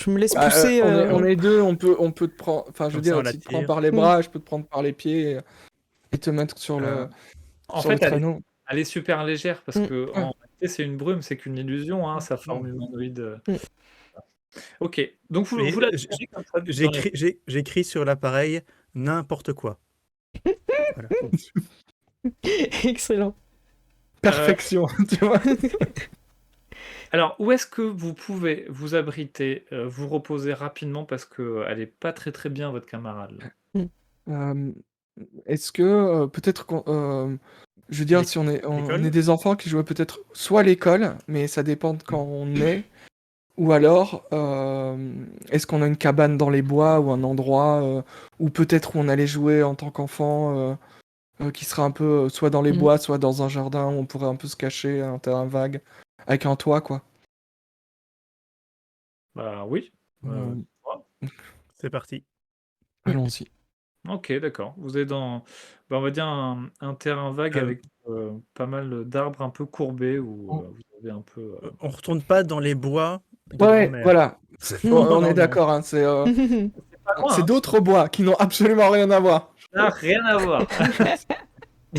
me laisse pousser. On est deux, on peut te prendre. Enfin, je veux Comme ça, dire, on la si tu te prends tire. par les bras, je peux te prendre par les pieds et te mettre sur En sur le fait, traîneau. elle est super légère parce que Ouais. en réalité, c'est une brume, c'est qu'une illusion, hein, sa forme humanoïde. Ok, donc vous Et la tirez comme ça dans les- j'écris sur l'appareil n'importe quoi. Voilà. Excellent. Perfection, tu vois. Alors, où est-ce que vous pouvez vous abriter, vous reposer rapidement parce qu'elle est pas très très bien, votre camarade là. Est-ce que peut-être je veux dire, si on L'école est des enfants qui jouent peut-être soit à l'école, mais ça dépend de quand on est, ou alors est-ce qu'on a une cabane dans les bois ou un endroit ou peut-être où on allait jouer en tant qu'enfant qui sera un peu soit dans les bois, soit dans un jardin où on pourrait un peu se cacher, un terrain vague, avec un toit, quoi. Bah oui. C'est parti. Allons-y. Ok, d'accord. Vous êtes dans, bah, on va dire, un terrain vague avec pas mal d'arbres un peu courbés où vous avez un peu. On retourne pas dans les bois de Ouais, grand-mère. voilà. On Non, est non. d'accord, hein, c'est Pas loin, c'est hein. d'autres bois qui n'ont absolument rien à voir. Ça n'a rien à voir.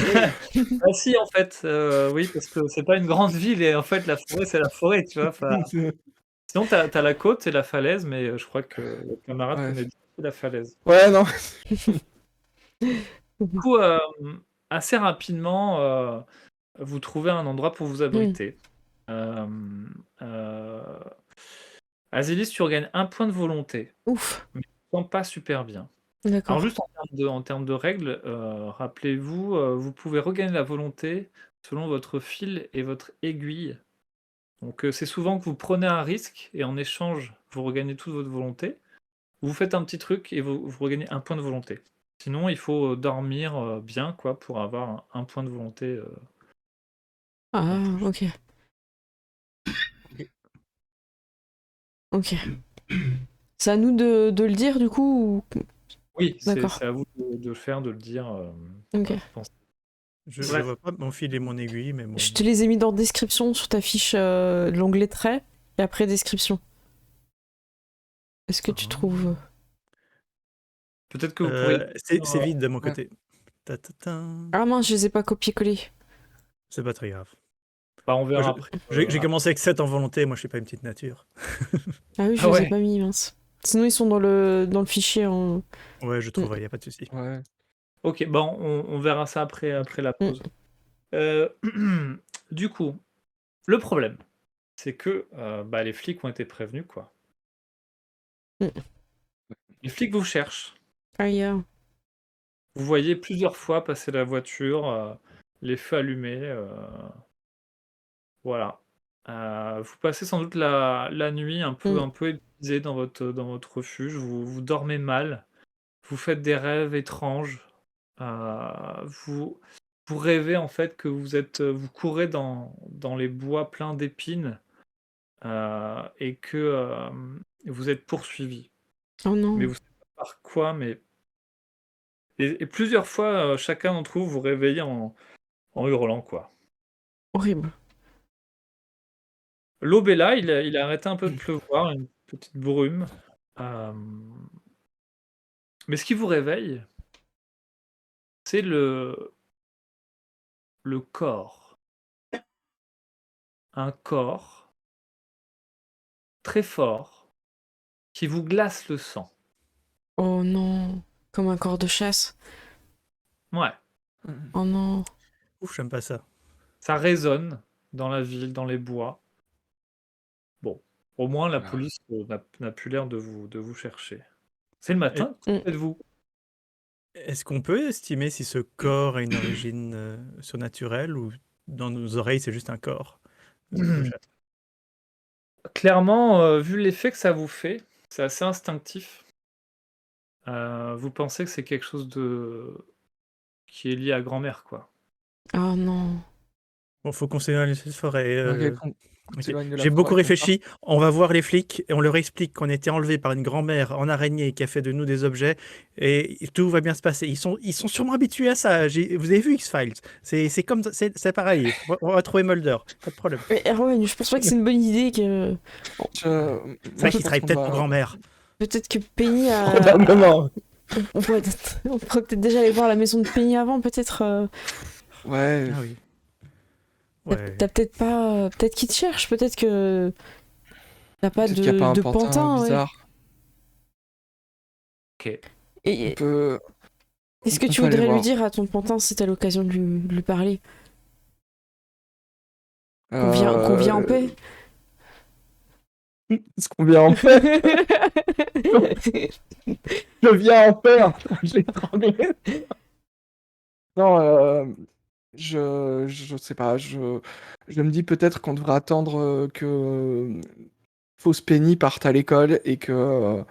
Ah si, en fait, oui, parce que c'est pas une grande ville et en fait, la forêt, c'est la forêt, tu vois. Sinon, t'as la côte et la falaise, mais je crois que le camarade Ouais. connaît bien la falaise. Ouais, non. Du coup, assez rapidement, vous trouvez un endroit pour vous abriter. Azilis, tu regagnes un point de volonté, Ouf. mais tu te sens pas super bien. D'accord. Alors juste en termes de règles, rappelez-vous, vous pouvez regagner la volonté selon votre fil et votre aiguille. Donc c'est souvent que vous prenez un risque et en échange, vous regagnez toute votre volonté. Vous faites un petit truc et vous regagnez un point de volonté. Sinon, il faut dormir bien quoi pour avoir un point de volonté. Ah, ok. Ok. C'est à nous de le dire du coup ou... Oui, c'est D'accord. à vous de le faire, de le dire. Ok. Pensez. Je Ouais. vois pas mon fil et mon aiguille, mais bon. Je te les ai mis dans description sur ta fiche, l'onglet trait, et après description. Est-ce que tu Ah. trouves... Peut-être que vous pourriez. C'est vide de mon Ouais. côté. Ta-ta-ta. Ah mince, je les ai pas copié-collé. C'est pas très grave. Bah, on verra Je- après. J'ai commencé avec 7 en volonté, moi je suis pas une petite nature. Ah oui, je Ah les ai ouais. pas mis, mince. Sinon, ils sont dans le fichier en... Ouais, je trouverai, y a pas de souci. Ouais. Ok, bon, on verra ça après la pause. Du coup, le problème, c'est que bah, les flics ont été prévenus, quoi. Mm. Les flics vous cherchent. Ailleurs. Vous voyez plusieurs fois passer la voiture, les feux allumés. Voilà. Vous passez sans doute la nuit un peu épuisé dans votre refuge. Vous dormez mal. Vous faites des rêves étranges. Vous rêvez en fait que vous courez dans les bois pleins d'épines et que vous êtes poursuivi. Oh non. Mais vous savez pas par quoi, mais. Et plusieurs fois, chacun d'entre vous vous réveillez en hurlant, quoi. Horrible. L'aube est là, il a arrêté un peu de pleuvoir, une petite brume. Mais ce qui vous réveille, c'est le corps. Un corps très fort qui vous glace le sang. Oh non. Comme un corps de chasse. Ouais, Oh non. Ouf, j'aime pas ça. ça résonne dans la ville, dans les bois. Bon, au moins la Ah. police n'a plus l'air de vous chercher. C'est le matin, que faites-vous? Est-ce qu'on peut estimer si ce corps a une origine surnaturelle ou dans nos oreilles c'est juste un corps de chasse? Clairement, vu l'effet que ça vous fait, c'est assez instinctif. Vous pensez que c'est quelque chose qui est lié à grand-mère, quoi. Oh non. Bon, faut qu'on s'éloigne de cette forêt. Ok, qu'on Ok. s'éloigne de la J'ai beaucoup forêt, qu'on réfléchi. On va voir les flics et on leur explique qu'on a été enlevé par une grand-mère en araignée qui a fait de nous des objets et tout va bien se passer. Ils sont sûrement habitués à ça. Vous avez vu X-Files? C'est comme c'est pareil. On va trouver Mulder. Pas de problème. Mais Erwan, je pense pas que c'est une bonne idée que... C'est vrai qu'il travaille peut-être pour grand-mère. Peut-être que Penny a... Probablement. on pourrait peut-être déjà aller voir la maison de Penny avant, peut-être... Ouais. Ah oui. Ouais. T'as peut-être pas... Peut-être qu'il te cherche, peut-être que... T'as pas Peut-être qu'il y a pas un de pantin pantin, ouais. bizarre. Ok. Et On peut... qu'est-ce que on tu peut aller voudrais lui voir. dire à ton pantin si t'as l'occasion de lui parler? Qu'on vient en paix? Est-ce qu'on vient en paix? Je viens en paix. Je l'ai étranglé. Non, je sais pas. Je me dis peut-être qu'on devrait attendre que Fausse Penny parte à l'école et que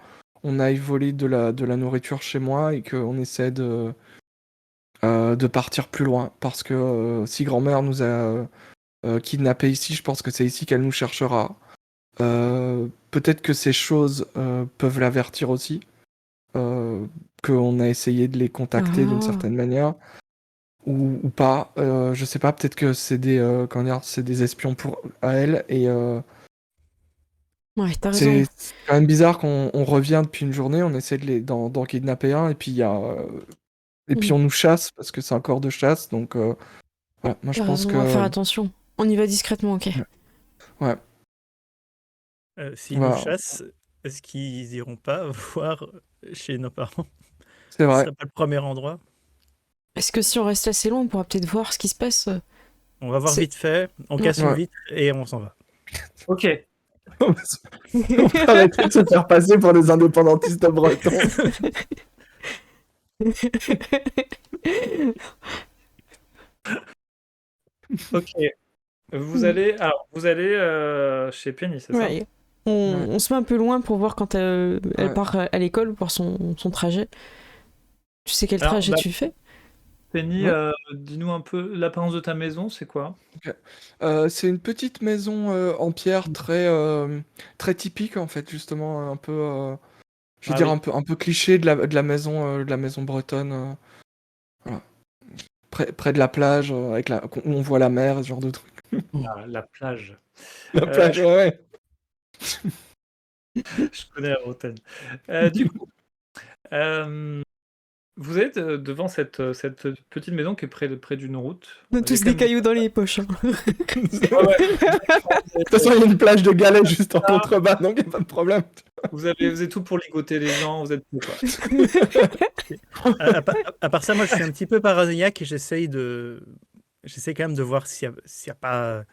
on aille voler de la nourriture chez moi et qu'on essaie de partir plus loin. Parce que si grand-mère nous a kidnappés ici, je pense que c'est ici qu'elle nous cherchera. Peut-être que ces choses peuvent l'avertir aussi. Qu'on a essayé de les contacter d'une certaine manière. Ou pas. Je sais pas, peut-être que c'est c'est des espions à elle. Et Ouais, t'as raison. c'est quand même bizarre qu'on revient depuis une journée, on essaie d'en kidnapper un, et puis puis on nous chasse parce que c'est un corps de chasse. Donc voilà, moi je T'as pense raison, on va faire que. attention. On y va discrètement, ok. Ouais. S'ils Voilà. nous chassent, est-ce qu'ils iront pas voir chez nos parents? C'est Ce vrai. serait pas le premier endroit? Est-ce que si on reste assez loin, on pourra peut-être voir ce qui se passe? On va voir C'est- vite fait, on casse une Ouais. vitre et on s'en va. Ok. On peut arrêter de se faire passer pour les indépendantistes bretons. Ok. Vous allez chez Penny, c'est ça? Ouais. On se met un peu loin pour voir quand elle Ouais. part à l'école, voir son trajet. Tu sais quel Alors, trajet bah- tu fais? Penny, Ouais. dis-nous un peu l'apparence de ta maison, c'est quoi? C'est une petite maison en pierre très typique en fait, justement un peu, je veux Ah dire oui. un peu cliché de la maison bretonne. Voilà. près de la plage, où on voit la mer, ce genre de truc. La plage. La plage, ouais. Je connais la Bretagne. Du coup, vous êtes devant cette petite maison qui est près d'une route. On a Il y a tous quand des même cailloux dans les poches. Ouais, ouais. De toute façon, il y a une plage de galets juste en contrebas, donc il n'y a pas de problème. Vous avez tout pour ligoter les gens, vous êtes tout, quoi. À part ça, moi, je suis un petit peu paranoïaque et j'essaie quand même de voir s'il y a pas,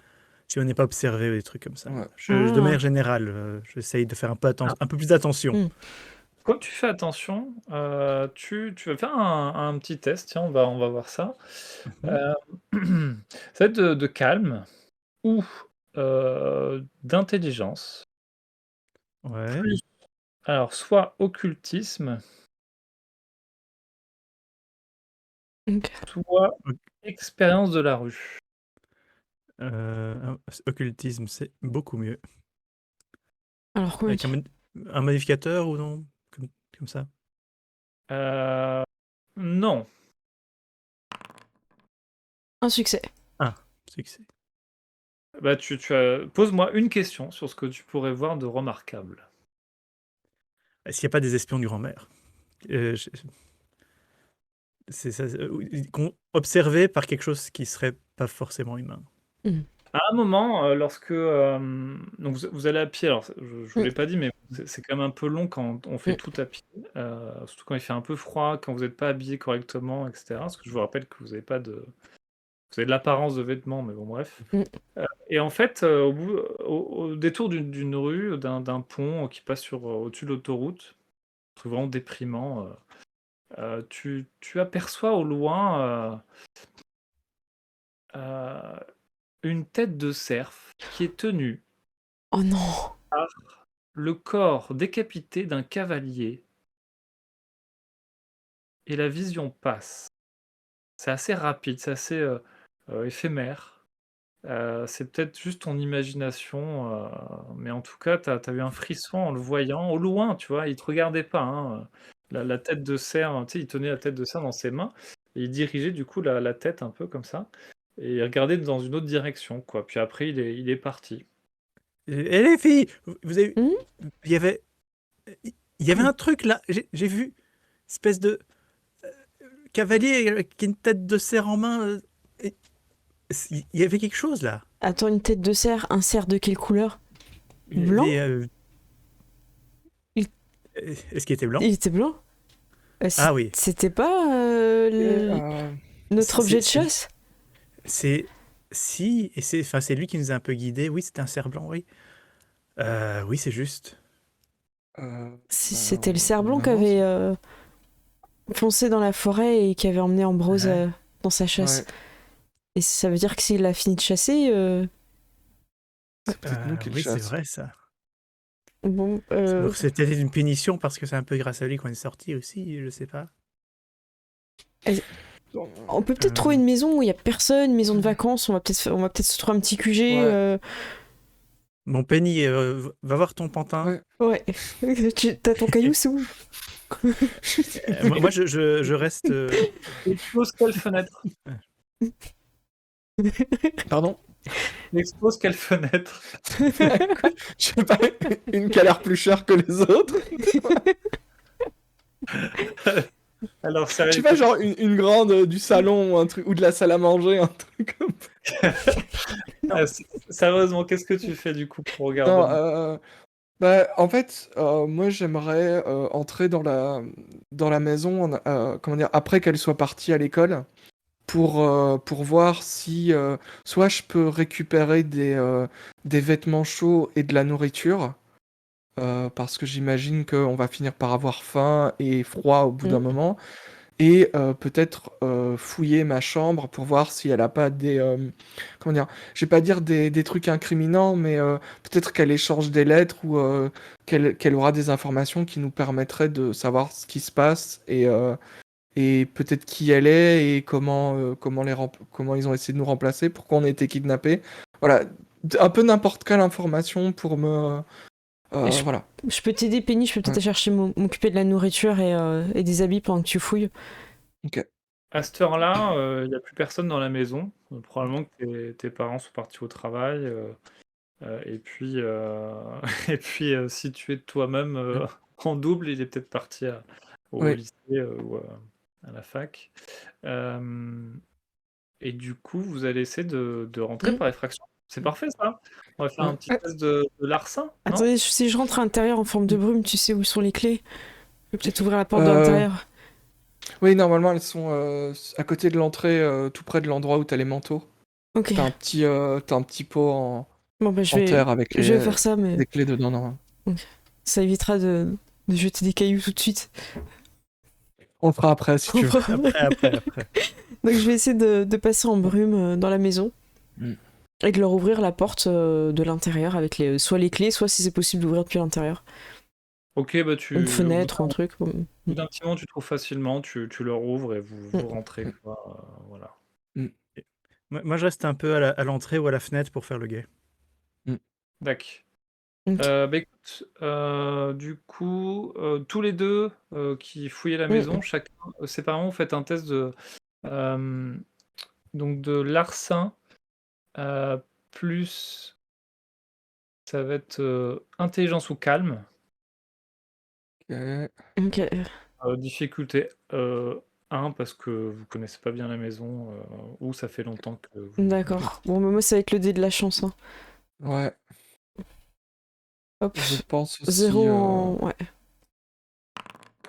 si on n'est pas observé ou des trucs comme ça. Ouais. De manière générale, j'essaye de faire un peu plus d'attention. Comme tu fais attention, tu vas faire un petit test. Tiens, on va voir ça. Ça va être de calme ou d'intelligence. Ouais. Alors, soit occultisme, Ok. soit expérience de la rue. Occultisme, c'est beaucoup mieux. Alors, quoi Avec un modificateur ou non? Comme ça. Non. Un succès. Succès. Bah, pose-moi une question sur ce que tu pourrais voir de remarquable. S'il n'y a pas des espions du grand-mère. C'est ça, observé par quelque chose qui serait pas forcément humain. À un moment, lorsque donc vous allez à pied, alors je vous l'ai pas dit, mais c'est quand même un peu long quand on fait tout à pied, surtout quand il fait un peu froid, quand vous n'êtes pas habillé correctement, etc. Parce que je vous rappelle que vous avez de l'apparence de vêtements, mais bon, bref. Et en fait, au détour d'une rue, d'un pont qui passe au-dessus de l'autoroute, un truc vraiment déprimant, tu aperçois au loin une tête de cerf qui est tenue Oh non. par le corps décapité d'un cavalier. Et la vision passe. C'est assez rapide, c'est assez éphémère. C'est peut-être juste ton imagination, mais en tout cas, t'as eu un frisson en le voyant. Au loin, tu vois, il te regardait pas, hein. La tête de cerf, tu sais, il tenait la tête de cerf dans ses mains, et il dirigeait du coup la tête un peu comme ça, et il regardait dans une autre direction, quoi. Puis après, il est parti. Et les filles, vous avez vu, il y avait un truc là, j'ai vu, espèce de cavalier avec une tête de cerf en main. Il y avait quelque chose là. Attends, une tête de cerf, un cerf de quelle couleur? Blanc? Est-ce qu'il était blanc? Il était blanc? Ah oui. C'était pas notre objet de chasse? Si, et c'est lui qui nous a un peu guidés. Oui, c'était un cerf blanc, oui. Oui, c'est juste. C'était le cerf blanc qui avait foncé dans la forêt et qui avait emmené Ambrose dans sa chasse. Ouais. Et ça veut dire que s'il a fini de chasser... C'est peut-être nous qui le Oui, c'est chasse. vrai ça. Bon, C'était une punition parce que c'est un peu grâce à lui qu'on est sorti aussi, je sais pas. on peut peut-être trouver une maison où il y a personne, une maison de vacances, on va peut-être se trouver un petit QG. Ouais. Mon Penny, va voir ton pantin. Ouais. T'as ton caillou sous? Moi, je reste. Expose quelle fenêtre? Pardon? Expose quelle fenêtre? Je sais pas, une qui a l'air plus chère que les autres. Alors, Je sais pas, genre une grande du salon ou un truc, ou de la salle à manger, un truc comme sérieusement, qu'est-ce que tu fais du coup pour regarder? Non, en fait, moi j'aimerais entrer dans la maison, comment dire, après qu'elle soit partie à l'école, pour voir si soit je peux récupérer des vêtements chauds et de la nourriture, parce que j'imagine qu'on va finir par avoir faim et froid au bout d'un moment, et peut-être fouiller ma chambre pour voir si elle a pas des... comment dire? Je vais pas dire des trucs incriminants, mais peut-être qu'elle échange des lettres ou qu'elle aura des informations qui nous permettraient de savoir ce qui se passe et peut-être qui elle est et comment ils ont essayé de nous remplacer, pourquoi on a été kidnappés. Voilà, un peu n'importe quelle information pour me... voilà. Je peux t'aider, Penny, je peux peut-être chercher m'occuper de la nourriture et des habits pendant que tu fouilles. Ok. À cette heure-là, il n'y a plus personne dans la maison. Probablement que tes parents sont partis au travail. Et puis, et puis si tu es toi-même Mm. en double, il est peut-être parti au Oui, lycée ou à la fac. Euh, et du coup, vous allez essayer de rentrer Hmm. par effraction. C'est parfait ça. On va faire ouais. un petit test de larcin, non? Attendez, si je rentre à l'intérieur en forme de brume, tu sais où sont les clés? Je vais peut-être ouvrir la porte de Euh, l'intérieur. oui, normalement, elles sont à côté de l'entrée, tout près de l'endroit où t'as les manteaux. Ok. T'as un petit pot Bon, bah, en terre avec je vais faire ça, mais des clés dedans, normalement. ça évitera de jeter des cailloux tout de suite. On le fera après si tu veux. Après. Donc, je vais essayer de passer en brume dans la maison Mm. et de leur ouvrir la porte de l'intérieur avec soit les clés, soit si c'est possible d'ouvrir depuis l'intérieur. Ok, bah Une au bout fenêtre ou un truc. au bout d'un petit moment, tu trouves facilement, tu leur ouvres et vous Mm. rentrez, quoi. Voilà. Mm. Moi, je reste un peu à l'entrée ou à la fenêtre pour faire le guet. D'accord. Ok. Bah écoute, du coup, tous les deux qui fouillaient la Mm. maison, chacun séparément, vous faites un test euh, donc de larcin, euh, plus ça va être intelligence ou calme, Ok. Ok. difficulté 1 parce que vous connaissez pas bien la maison ou ça fait longtemps que vous. D'accord. Bon, bah, moi, ça va être le dé de la chance. Hein. Ouais, Hop. je pense aussi. 0 en. Ouais.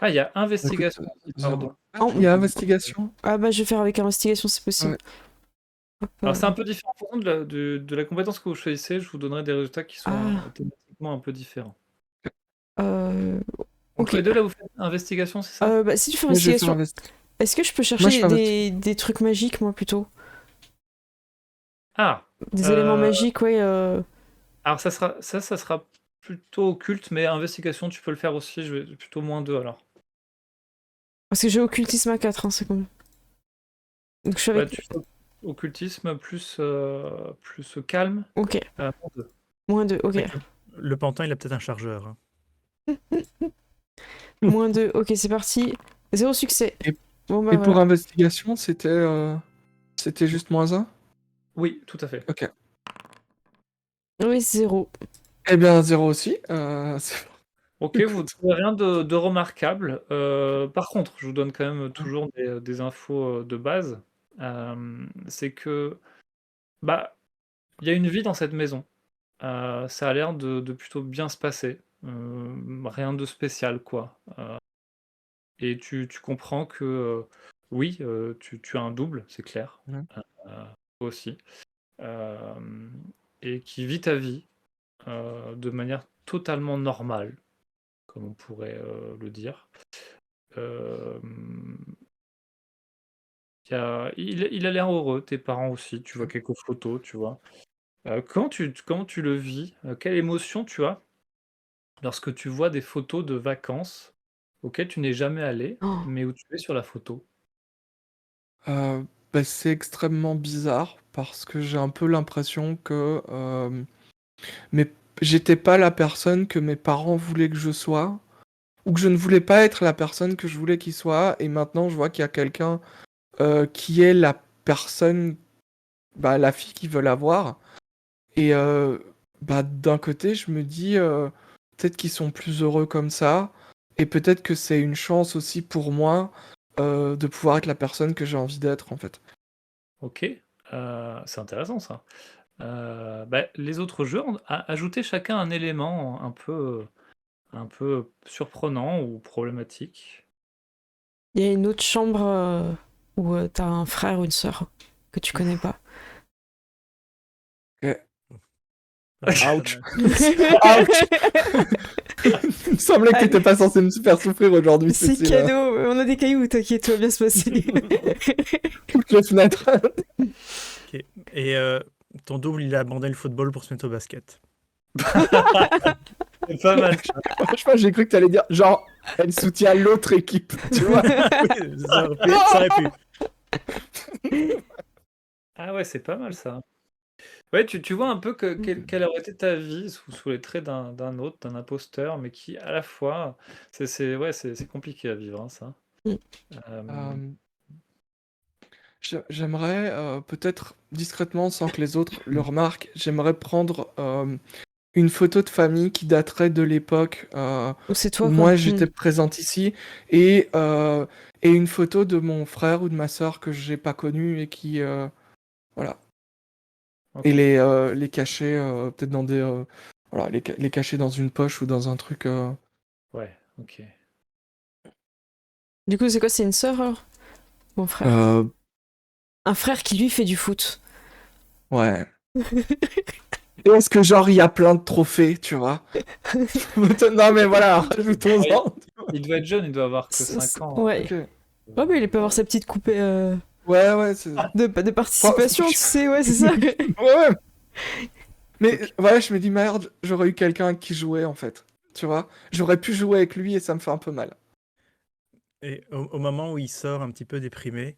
Ah, il y a Écoute, investigation aussi, 0. pardon. Ah, Oh. il y a investigation. Ah, bah, je vais faire avec investigation, c'est possible. Ouais. Hop, Alors c'est un peu différent en fonction de la compétence que vous choisissez, je vous donnerai des résultats qui sont Ah. automatiquement un peu différents. Euh, Entre Ok. les deux, là, vous faites investigation, c'est ça? Bah, si tu fais Oui, je vais faire investigation, est-ce que je peux Moi, je chercher fais investigation. des trucs magiques, moi, plutôt? Ah, Des éléments euh, magiques, ouais. alors ça sera plutôt occulte, mais investigation, tu peux le faire aussi, je vais plutôt -2 alors. Parce que j'ai occultisme à 4, hein, c'est combien? Donc je suis Bah, avec. tu fais occultisme plus calme, Ok. -2. -2, ok. Avec le pantin, il a peut-être un chargeur. Hein. -2, ok, c'est parti. 0 succès. Et, Bon, bah et pour voilà. investigation, c'était juste -1? Oui, tout à fait. Ok. Oui, 0. Eh bien, 0 aussi. Ok, vous ne Écoute. trouvez rien de remarquable. Par contre, je vous donne quand même toujours des infos de base. C'est que bah, il y a une vie dans cette maison. Ça a l'air de plutôt bien se passer. Rien de spécial, quoi. Et tu comprends que oui, tu as un double, c'est clair. Ouais. Toi aussi. Euh, et qui vit ta vie de manière totalement normale, comme on pourrait le dire. Euh, il a l'air heureux, tes parents aussi. Tu vois quelques photos, tu vois. Comment tu le vis? Quelle émotion tu as lorsque tu vois des photos de vacances auxquelles tu n'es jamais allé, Oh. mais où tu es sur la photo? Euh, Bah, c'est extrêmement bizarre parce que j'ai un peu l'impression que mais j'étais pas la personne que mes parents voulaient que je sois, ou que je ne voulais pas être la personne que je voulais qu'il soit, et maintenant je vois qu'il y a quelqu'un qui est la personne, bah, la fille qu'ils veulent avoir. Et bah, d'un côté, je me dis peut-être qu'ils sont plus heureux comme ça, et peut-être que c'est une chance aussi pour moi de pouvoir être la personne que j'ai envie d'être en fait. Ok, c'est intéressant ça. Bah, les autres jeux ont ajouté chacun un élément un peu surprenant ou problématique. Il y a une autre chambre où t'as un frère ou une sœur que tu connais pas. Ok. Ah, c'est pas Ouch. mal. Ouch. Il me semblait que t'étais pas censé me faire souffrir aujourd'hui, C'est Cécile. cadeau, on a des cailloux, t'inquiète, tout va bien se passer. Toutes les fenêtres. Ok. Et ton double, il a abandonné le football pour se mettre au basket. C'est pas mal ça. Franchement, j'ai cru que t'allais dire genre, elle soutient l'autre équipe, tu vois. Oui, ça aurait pu. Ah ouais, c'est pas mal ça. Ouais, tu vois un peu quelle aurait été ta vie sous les traits d'un autre, d'un imposteur, mais qui à la fois, ouais, c'est compliqué à vivre, hein, ça. Mm. Euh, Euh, j'aimerais peut-être discrètement, sans que les autres le remarquent, j'aimerais prendre une photo de famille qui daterait de l'époque Ou c'est où toi, quoi. moi j'étais présente ici et une photo de mon frère ou de ma sœur que j'ai pas connu et qui voilà. Ok. Et les cacher peut-être dans des voilà, les cacher dans une poche ou dans un truc Ouais, ok. Du coup, c'est quoi? C'est une sœur, alors? Mon frère. euh, Un frère qui, lui, fait du foot. ouais. Et est-ce que genre il y a plein de trophées, tu vois? Non mais voilà, rajoutons-en. Il doit être jeune, il doit avoir que C'est- 5 ans. Ouais. Ok. Ouais, mais il peut avoir sa petite coupée Ouais, c'est. de participation, tu sais, ouais, c'est ça. Ouais. Mais voilà, je me dis merde, j'aurais eu quelqu'un qui jouait en fait. Tu vois? J'aurais pu jouer avec lui et ça me fait un peu mal. Et au moment où il sort un petit peu déprimé,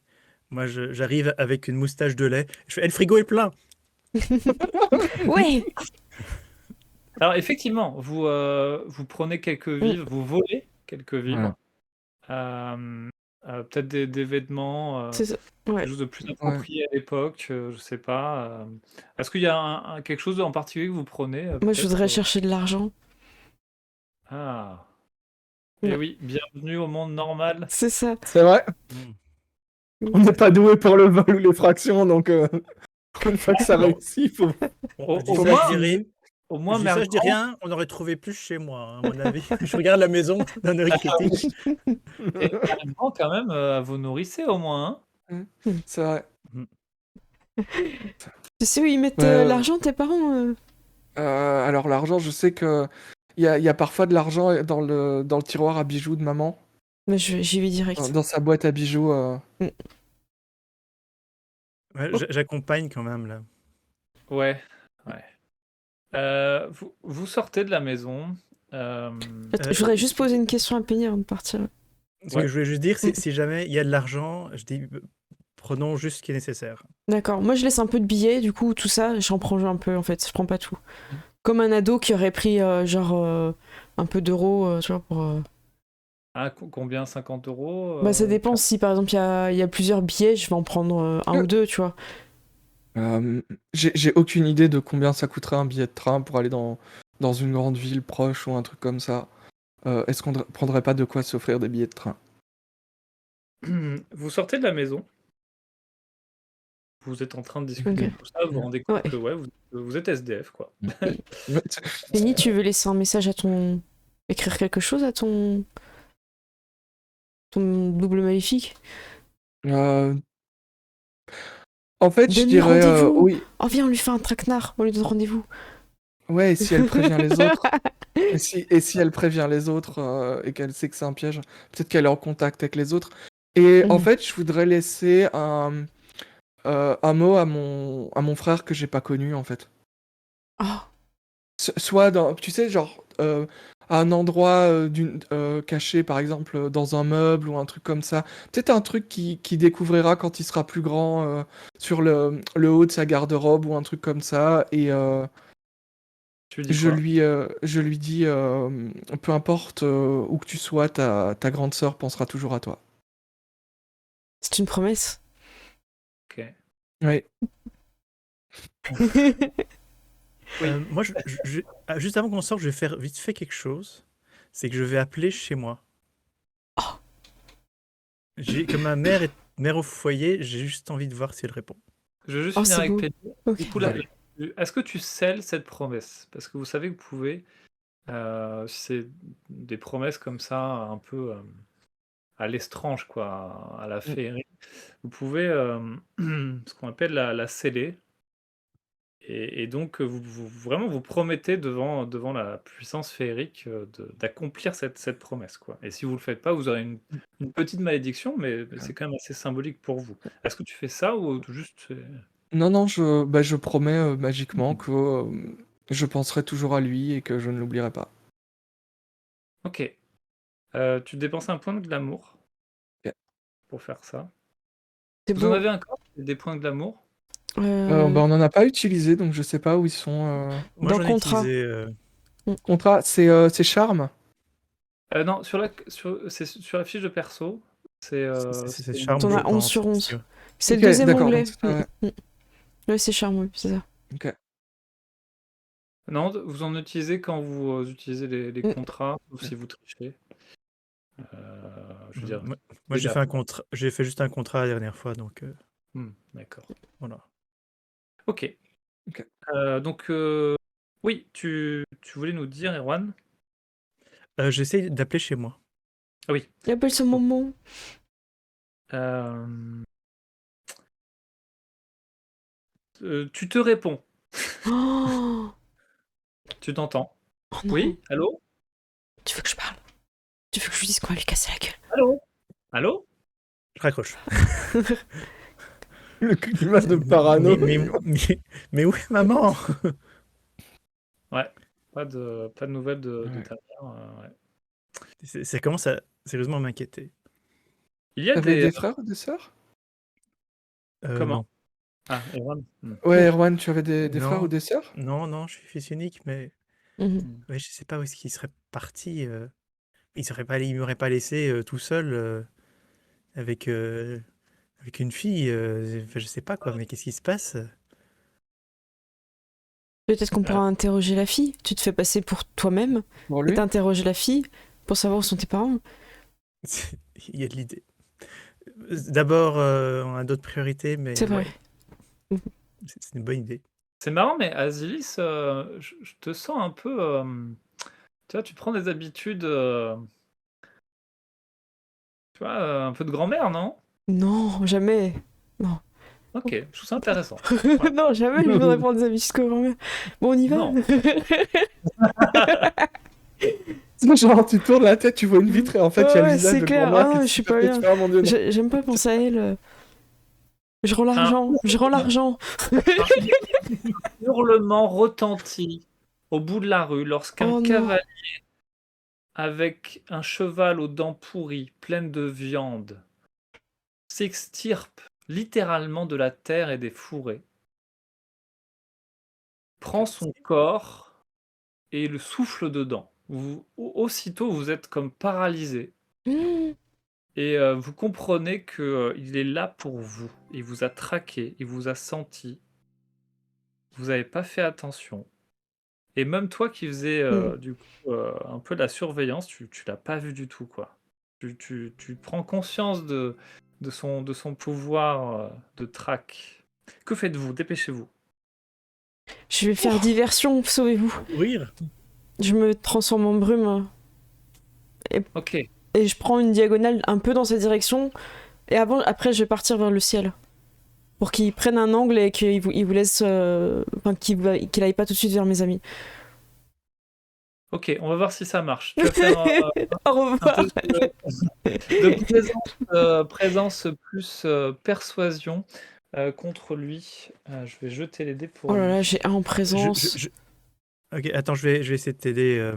moi j'arrive avec une moustache de lait. Je fais, Eh, le frigo est plein. Ouais. Alors effectivement, vous prenez quelques vivres, vous volez quelques vivres, peut-être des vêtements, C'est ça. Ouais. quelque chose de plus approprié à l'époque, je sais pas. Est-ce qu'il y a quelque chose en particulier que vous prenez, Moi, je peut-être voudrais chercher de l'argent. Ah, Ouais. et oui, bienvenue au monde normal. C'est ça. C'est vrai? Mm. On n'est pas doué pour le vol ou les fractions, donc une fois que ça Non. réussit, il faut. Bon, je dis Au ça, moins, je dis rien. au moins, Je dis ça, je dis Mergrand rien. On aurait trouvé plus chez moi, hein, à mon avis. Je regarde la maison d'un œil critique. et Mergrand, quand même, vous nourrissez au moins, hein. C'est vrai. Tu sais où ils mettent Ouais, l'argent, tes parents alors l'argent, je sais que il y a parfois de l'argent dans le tiroir à bijoux de maman, Mais j'y vais direct. dans sa boîte à bijoux. Ouais, j'accompagne quand même là. Ouais, ouais. Vous sortez de la maison. Attends, je voudrais juste poser une question à Penny avant de partir. Ce que je voulais juste dire, c'est si jamais il y a de l'argent, je dis prenons juste ce qui est nécessaire. D'accord. Moi, je laisse un peu de billets, du coup, tout ça, j'en prends un peu, en fait. Je prends pas tout. Comme un ado qui aurait pris, un peu d'euros, tu vois, pour... Ah, combien? 50 euros? Bah, ça dépend. Si, par exemple, il y a plusieurs billets, je vais en prendre un ou deux, tu vois. J'ai aucune idée de combien ça coûterait un billet de train pour aller dans une grande ville proche ou un truc comme ça. Est-ce qu'on prendrait pas de quoi s'offrir des billets de train? Vous sortez de la maison. Vous êtes en train de discuter Ok. de tout ça. Vous vous rendez compte Ouais. que ouais, vous êtes SDF, quoi. Penny, tu veux laisser un message à ton... Écrire quelque chose à ton double maléfique? Euh, En fait, je Donne-lui dirais rendez-vous. oui. Oh, viens, on lui fait un traquenard. On lui donne rendez-vous. Ouais, et si elle prévient les autres, et si elle prévient les autres et qu'elle sait que c'est un piège, peut-être qu'elle est en contact avec les autres. Et en fait, je voudrais laisser un mot à mon frère que j'ai pas connu, en fait. Oh, Soit dans, tu sais, genre, à un endroit caché, par exemple, dans un meuble ou un truc comme ça. Peut-être un truc qu'il découvrira quand il sera plus grand, sur le haut de sa garde-robe ou un truc comme ça. Et Tu lui dis je quoi? lui dis, peu importe où que tu sois, ta grande sœur pensera toujours à toi. c'est une promesse. Ok. Oui. Moi, juste avant qu'on sorte, je vais faire vite fait quelque chose. C'est que je vais appeler chez moi. Oh. Comme ma mère est mère au foyer, j'ai juste envie de voir si elle répond. Je vais juste Oh, finir c'est avec beau. Penny. Ok. Du coup, est-ce que tu scelles cette promesse? Parce que vous savez que vous pouvez, si c'est des promesses comme ça, un peu à l'estrange, quoi, à la féerie, vous pouvez ce qu'on appelle la sceller. Et donc, vraiment, vous promettez devant la puissance féerique d'accomplir cette promesse, quoi. Et si vous le faites pas, vous aurez une petite malédiction, mais c'est quand même assez symbolique pour vous. Est-ce que tu fais ça ou juste Non, je promets magiquement que je penserai toujours à lui et que je ne l'oublierai pas. Ok. Tu dépenses un point de glamour Ok. pour faire ça. C'est Vous en beau. avez encore des points de glamour? On n'en a pas utilisé, donc je sais pas où ils sont. Moi, Dans j'en ai contrat. utilisé. Contrat, c'est charme. Non, c'est sur la fiche de perso. C'est C'est une- charme, T'en je as 11 pense. sur 11. C'est Ok, le deuxième d'accord, onglet. donc c'est ça, ouais. Ouais, c'est charme, oui, c'est ça. Ok. Non, vous en utilisez quand vous utilisez les Mm. contrats, ou si vous trichez. Je veux dire, Moi, déjà. j'ai fait juste un contrat la dernière fois, donc D'accord. voilà. Ok. Ok. Donc, oui, tu voulais nous dire, Erwan? J'essaye d'appeler chez moi. Ah oui. Il appelle ce moment. Euh, tu te réponds. Oh, Tu t'entends? oh non, Oui? Allô? tu veux que je parle? Tu veux que je lui dise qu'on va lui casser la gueule? Allô? Allô? Je raccroche. Le climat de parano. Mais où est maman? Ouais. Pas de nouvelles de Ouais. ta mère. Ouais. Ça commence à sérieusement m'inquiéter. Il y a T'avais des. des frères ou des sœurs? Comment? Non. Ah, Erwan. Ouais, Erwan, tu avais des frères ou Non, des sœurs? non, je suis fils unique, mais Mhm. ouais, je sais pas où est-ce qu'il serait parti. Il m'aurait pas laissé tout seul avec, avec une fille. Enfin, je sais pas quoi, mais qu'est-ce qui se passe? Peut-être qu'on pourra interroger la fille. Tu te fais passer pour toi-même Pour et lui? t'interroges la fille pour savoir où sont tes parents. Il y a de l'idée. D'abord, on a d'autres priorités, mais C'est vrai. ouais, c'est une bonne idée. C'est marrant, mais Azilis, je te sens un peu. Tu vois, tu prends des habitudes. Tu vois, un peu de grand-mère, non? Non, jamais. Non. Ok, je trouve ça intéressant. Non, jamais je voudrais prendre des habits jusqu'au grand-mère. Bon, on y va? Non. Genre, tu tournes la tête, tu vois une vitre et en fait, il y a le Ouais, visage c'est de clair. grand-mère Ah, qui je te suis dit, pas qu'est-ce que tu bien. fais, mon Dieu, non. J'aime pas penser à elle. Je rends l'argent, je rends l'argent. Un hurlement retentit au bout de la rue lorsqu'un Oh non. cavalier avec un cheval aux dents pourries, pleines de viande, s'extirpe littéralement de la terre et des fourrés, prend son corps et le souffle dedans. Aussitôt, vous êtes comme paralysé Mmh. et vous comprenez qu'il est là pour vous. Il vous a traqué, il vous a senti. Vous n'avez pas fait attention. Et même toi qui faisais du coup un peu de la surveillance, tu l'as pas vu du tout, quoi. Tu prends conscience de son pouvoir de traque. Que faites-vous? Dépêchez-vous. Je vais faire diversion, sauvez-vous. Courir? Je me transforme en brume Ok. et je prends une diagonale un peu dans cette direction. Et après, je vais partir vers le ciel. Pour qu'il prenne un angle et qu'il vous laisse. Enfin, qu'il aille pas tout de suite vers mes amis. Ok, on va voir si ça marche. Tu vas faire Au un revoir. test de présence plus persuasion contre lui. Je vais jeter les dés pour Oh là lui. là, j'ai un en présence. Ok, attends, je vais essayer de t'aider.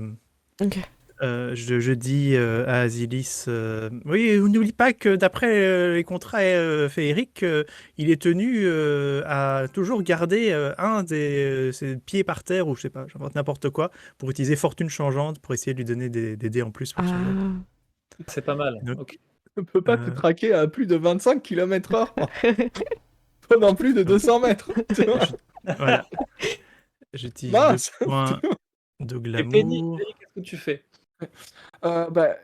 Ok. Je dis à Azilis, oui, n'oublie pas que d'après les contrats féeriques, il est tenu à toujours garder un de ses pieds par terre, ou je sais pas, j'invente n'importe quoi, pour utiliser fortune changeante, pour essayer de lui donner des dés en plus pour son jet. Ah. C'est pas mal. Donc, Ok. Je peux pas te Euh. traquer à plus de 25 km/h pendant plus de 200 mètres. Tu vois. Voilà. J'utilise 2 Mince. points de Et Penny, glamour. qu'est-ce que tu fais? Bah,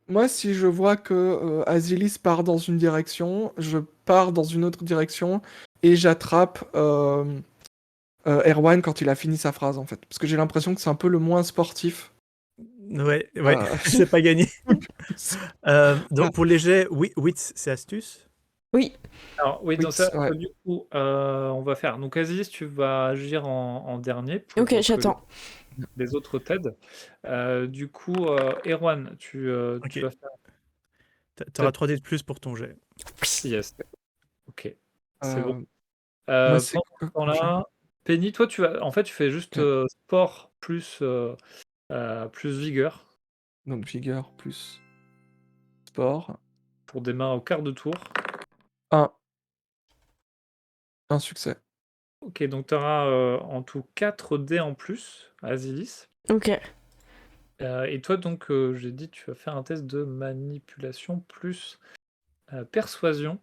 moi, si je vois que Azilis part dans une direction, je pars dans une autre direction et j'attrape Erwan quand il a fini sa phrase, en fait. Parce que j'ai l'impression que c'est un peu le moins sportif. Ouais, Ah. c'est pas gagné. Donc pour les jets, wits, c'est astuce. Oui. Alors, oui, Oui, donc ça, ouais. du coup, on va faire. Donc, Aziz, tu vas agir en dernier pour Ok, que j'attends. les autres t'aident. Du coup, Erwan, tu Ok. vas faire. T'auras 3 dés de plus pour ton jet. Yes. Ok, c'est bon. Moi, c'est Pendant ce temps-là, Penny, toi, en fait, tu fais juste Ok. sport plus vigueur Donc, vigueur plus sport. pour démarrer au quart de tour. Un succès. Ok, donc tu auras en tout 4 dés en plus, Azilis. Ok. Et toi, donc, j'ai dit, tu vas faire un test de manipulation plus persuasion.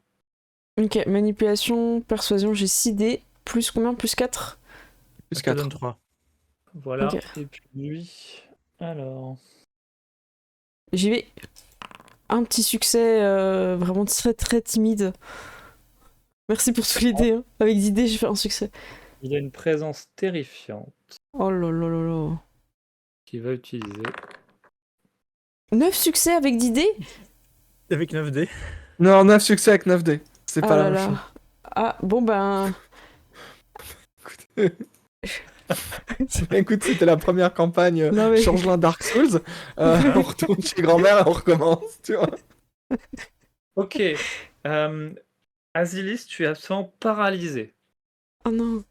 Ok, manipulation, persuasion, j'ai 6 dés. Plus combien? Plus 4? Plus Ça te 4. donne 3. Voilà. Ok. Et puis lui, alors. J'y vais. Un petit succès vraiment très très timide. Merci pour tous les dés. Hein. Avec 10 dés, j'ai fait un succès. Il a une présence terrifiante Oh là là là là. qu'il va utiliser. 9 succès avec 10 dés? Avec 9 dés. Non, 9 succès avec 9 dés. C'est Ah pas la là même chose. là. Ah, bon ben. Écoute, c'était la première campagne Non, mais- Changelin Dark Souls. On retourne chez grand-mère et on recommence, tu vois. Ok. Azilis, tu es absolument paralysé. Oh non.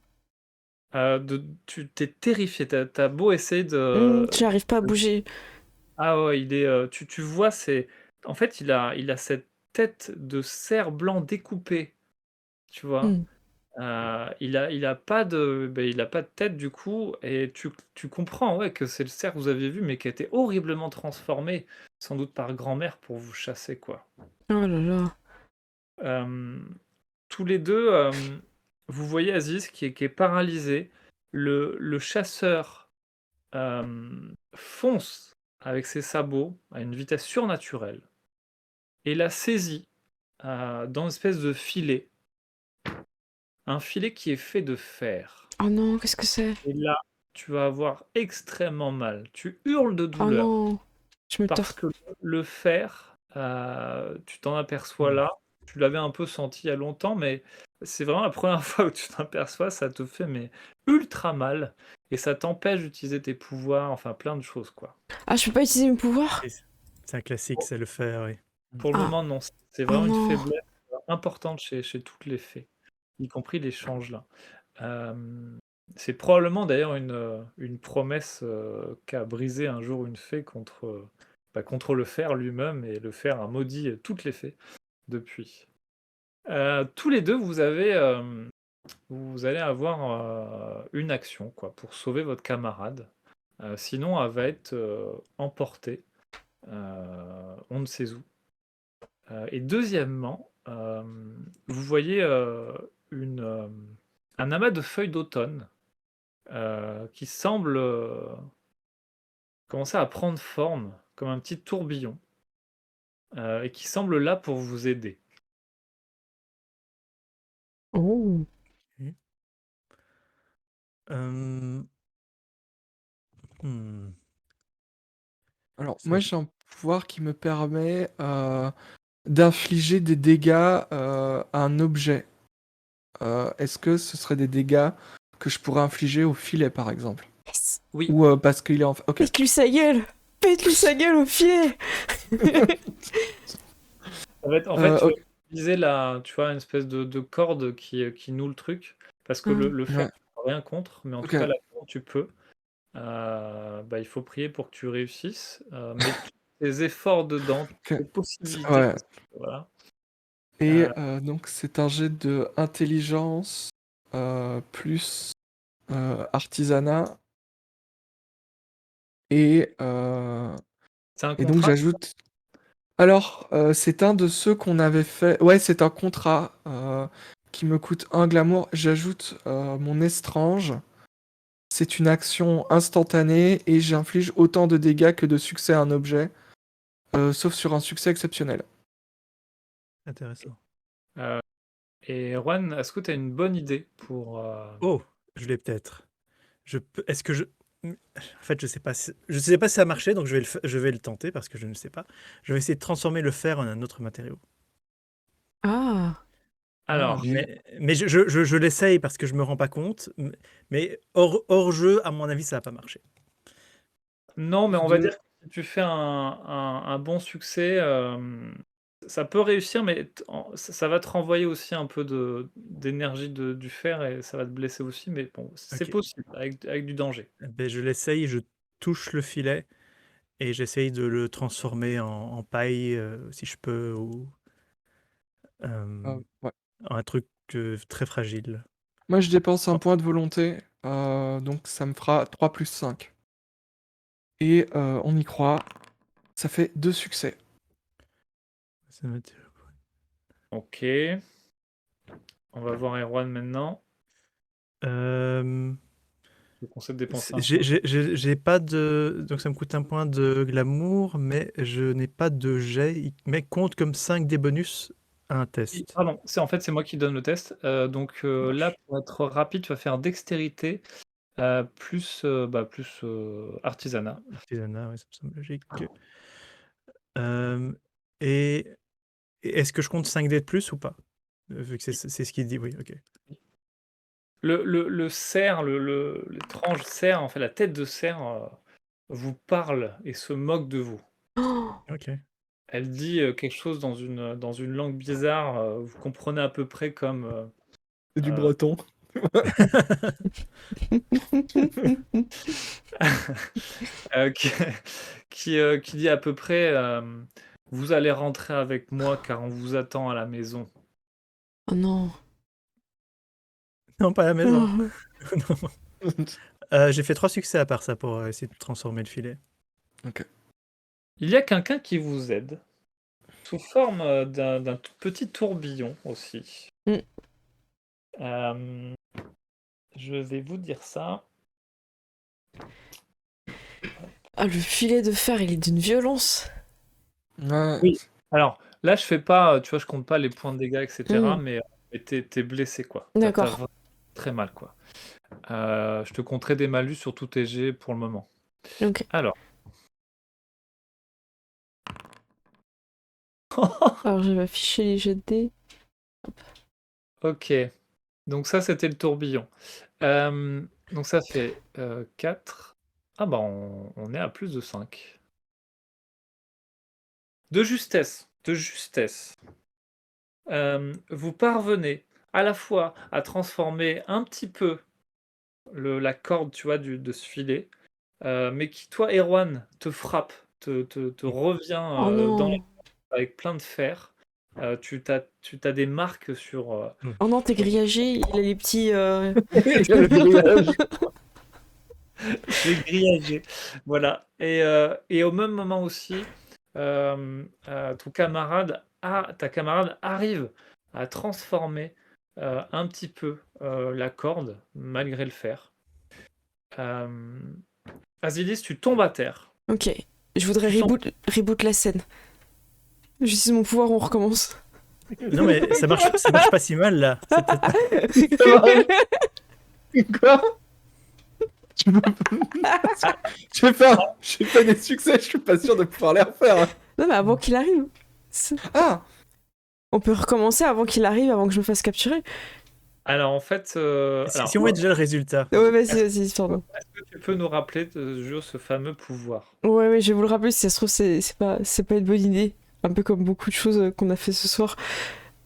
Tu t'es terrifié. T'as beau essayer de. J'arrive pas à bouger. Ah ouais, tu vois, en fait, il a cette tête de cerf blanc découpé, tu vois. Hmm. Il a pas de tête du coup, et tu comprends, ouais, que c'est le cerf que vous aviez vu, mais qui a été horriblement transformé, sans doute par grand-mère pour vous chasser, quoi. Oh là là. Euh, Tous les deux, vous voyez Aziz qui est paralysé. Le chasseur fonce avec ses sabots à une vitesse surnaturelle et la saisit dans une espèce de filet. Un filet qui est fait de fer. Oh non, qu'est-ce que c'est? Et là, tu vas avoir extrêmement mal. Tu hurles de Oh douleur non. Je me parce tords. que le fer, tu t'en aperçois là. Tu l'avais un peu senti il y a longtemps, mais c'est vraiment la première fois où tu t'en aperçois, ça te fait mais ultra mal et ça t'empêche d'utiliser tes pouvoirs, enfin plein de choses quoi. Ah, je peux pas utiliser mes pouvoirs? C'est un classique, c'est le fer, oui. Pour le Ah. moment, non. C'est Oh vraiment une non. faiblesse importante chez toutes les fées, y compris les changes là. C'est probablement d'ailleurs une promesse qu'a brisé un jour une fée contre le fer lui-même, et le fer a maudit toutes les fées depuis. Tous les deux, vous allez avoir une action quoi, pour sauver votre camarade. Sinon, elle va être emportée, on ne sait où. Et deuxièmement, vous voyez un amas de feuilles d'automne qui semble commencer à prendre forme comme un petit tourbillon et qui semble là pour vous aider. Oh. Euh, hmm, Alors, Ça moi, va- j'ai un pouvoir qui me permet d'infliger des dégâts à un objet. Est-ce que ce serait des dégâts que je pourrais infliger au filet, par exemple? Yes. Oui, Ou parce qu'il est en... Ok. Pète-lui sa gueule! Pète-lui sa gueule au filet! en fait, tu vas Ok. utiliser tu vois, une espèce de corde qui noue le truc, parce que le fer, Ouais. tu peux rien contre, mais en tout Ok. cas, la corde, tu peux. Il faut prier pour que tu réussisses, mais tous tes efforts dedans, Ok. tes possibilités, Ouais. parce que, voilà. Et Euh, donc, c'est un jet de intelligence plus artisanat. Et, euh, c'est un et donc, contrat. j'ajoute. Alors, c'est un de ceux qu'on avait fait. Ouais, c'est un contrat qui me coûte un glamour. J'ajoute mon estrange. C'est une action instantanée et j'inflige autant de dégâts que de succès à un objet, sauf sur un succès exceptionnel. Intéressant. Euh, et Juan, est-ce que tu as une bonne idée pour... Oh, je l'ai peut-être. Est-ce que je. En fait, je sais pas si ça a marché, donc je vais le tenter parce que je ne sais pas. Je vais essayer de transformer le fer en un autre matériau. Ah. Alors, Mais je l'essaye parce que je me rends pas compte. Mais hors jeu, à mon avis, ça va pas marcher. non, mais on va De- dire que si tu fais un bon succès, ça peut réussir, mais ça va te renvoyer aussi un peu d'énergie du fer et ça va te blesser aussi, mais bon, c'est Ok. possible avec du danger. Ben, je l'essaye, je touche le filet et j'essaye de le transformer en paille, si je peux, ou ouais. en un truc très fragile. Moi, je dépense un point de volonté, donc ça me fera 3 plus 5. Et on y croit, ça fait 2 succès. Ça me- Ok. On va voir Erwan maintenant. Euh, Je vous conseille de dépenser un j'ai point. j'ai pas de... Donc ça me coûte un point de glamour, mais je n'ai pas de jet. Mais compte comme 5 des bonus à un test. Pardon, en fait, c'est moi qui donne le test. Donc là, pour être rapide, tu vas faire dextérité plus artisanat. Artisanat, ouais, ça me semble logique. Euh, et est-ce que je compte 5 dés de plus ou pas? Vu que c'est ce qu'il dit, oui, ok. Le cerf, l'étrange cerf, en fait, la tête de cerf vous parle et se moque de vous. Oh, Ok. Elle dit quelque chose dans une langue bizarre. Vous comprenez à peu près comme C'est du euh, breton. qui, qui dit à peu près vous allez rentrer avec moi car on vous attend à la maison. oh non. Non, pas à la maison. Oh. Non. J'ai fait 3 succès à part ça pour essayer de transformer le filet. Il y a quelqu'un qui vous aide sous forme d'un tout petit tourbillon aussi. Mm. Euh, je vais vous dire ça. Ah, le filet de fer, il est d'une violence. Ouais. Oui. Alors là, je fais pas, tu vois, je compte pas les points de dégâts, etc. Mm. Mais t'es blessé, quoi. D'accord. T'as vraiment très mal, quoi. Je te compterai des malus sur tous tes jets pour le moment. Ok. Alors. Alors, je vais afficher les jets de dés. Ok. Donc ça, c'était le tourbillon. Donc ça fait 4. Ah bah on est à plus de 5. De justesse. De justesse. Vous parvenez à la fois à transformer un petit peu la corde, tu vois, de ce filet, mais qui, toi, Erwan, te frappe, te revient Oh dans non. avec plein de fer. Tu t'as des marques sur... Oh non, t'es grillagé, il a les petits. Il y a le grillage. J'ai grillagé. Voilà. Et au même moment aussi, ta camarade arrive à transformer un petit peu la corde, malgré le fer. Asilis, tu tombes à terre. Ok. Je voudrais Tu sens... reboot la scène. J'utilise mon pouvoir, on recommence. Non, mais ça marche pas si mal là. C'est peut-être- Quoi? J'ai fait des succès, je suis pas sûr de pouvoir les refaire. Hein. Non, mais avant qu'il arrive. Ah! On peut recommencer avant qu'il arrive, avant que je me fasse capturer. Alors, en fait... Si on voit déjà le résultat. Ouais, vas-y, pardon. Est-ce que tu peux nous rappeler ce fameux pouvoir? Ouais, je vais vous le rappeler, si ça se trouve, c'est pas une bonne idée. Un peu comme beaucoup de choses qu'on a fait ce soir.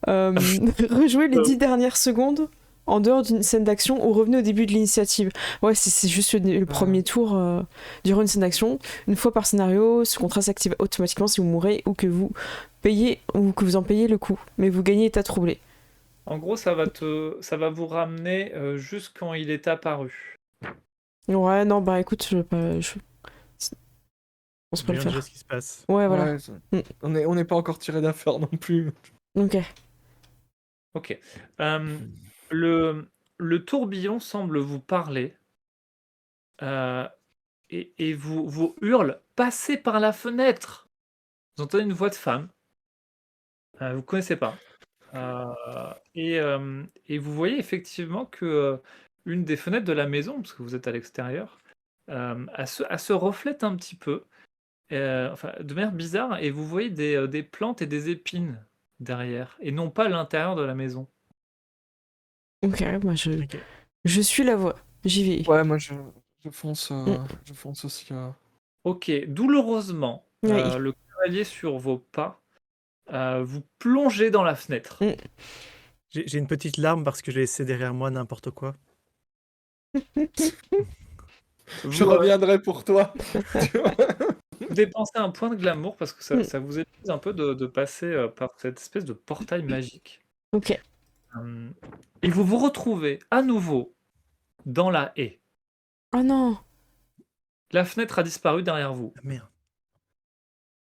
Rejouer les 10 dernières secondes en dehors d'une scène d'action ou revenez au début de l'initiative. Ouais, c'est juste le premier tour durant une scène d'action. Une fois par scénario, ce contrat s'active automatiquement si vous mourrez ou que vous payez ou que vous en payez le coût. Mais vous gagnez état troublé. En gros, ça va vous ramener jusqu'à quand il est apparu. Ouais, non, bah écoute, on se peut le Bien déjà faire. ce qui se passe. Ouais, voilà. Ouais, on n'est pas encore tiré d'affaire non plus. Ok. Ok. Le tourbillon semble vous parler euh, et vous hurle passez par la fenêtre. Vous entendez une voix de femme. Vous connaissez pas. Et vous voyez effectivement que une des fenêtres de la maison, parce que vous êtes à l'extérieur, elle se reflète un petit peu, enfin, de manière bizarre, et vous voyez des plantes et des épines derrière, et non pas l'intérieur de la maison. Ok, moi Ok. je suis la voix. J'y vais. Ouais, moi je fonce, je fonce aussi. Ok, douloureusement, Oui. le cavalier sur vos pas, vous plongez dans la fenêtre. J'ai une petite larme parce que j'ai laissé derrière moi n'importe quoi. Je Vous, reviendrai pour toi. vous dépensez un point de glamour parce que ça vous épuise un peu de passer par cette espèce de portail magique. Ok. Et vous vous retrouvez à nouveau dans la haie. Oh non. La fenêtre a disparu derrière vous. Ah, merde.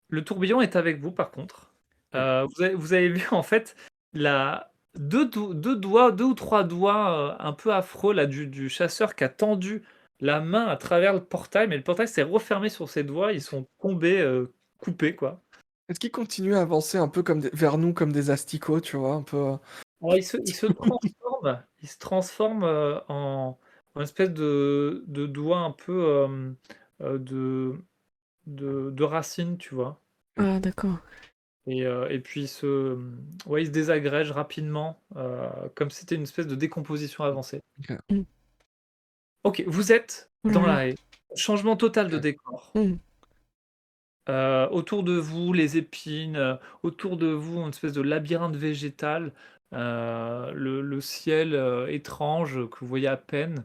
Le tourbillon est avec vous par contre. Vous avez vu en fait deux ou trois doigts un peu affreux là, du chasseur qui a tendu la main à travers le portail, mais le portail s'est refermé sur ses doigts, ils sont tombés coupés, quoi. Est-ce qu'ils continuent à avancer un peu vers nous comme des asticots, tu vois, un peu. Alors, il se transforme en espèce de doigt un peu de racine, tu vois. Ah, d'accord. Et puis ouais, il se désagrège rapidement, comme si c'était une espèce de décomposition avancée. Ok. Ok, vous êtes dans Voilà. la haie. Changement total de Ok. décor. Mm. Autour de vous, les épines, autour de vous, une espèce de labyrinthe végétal, le ciel étrange que vous voyez à peine.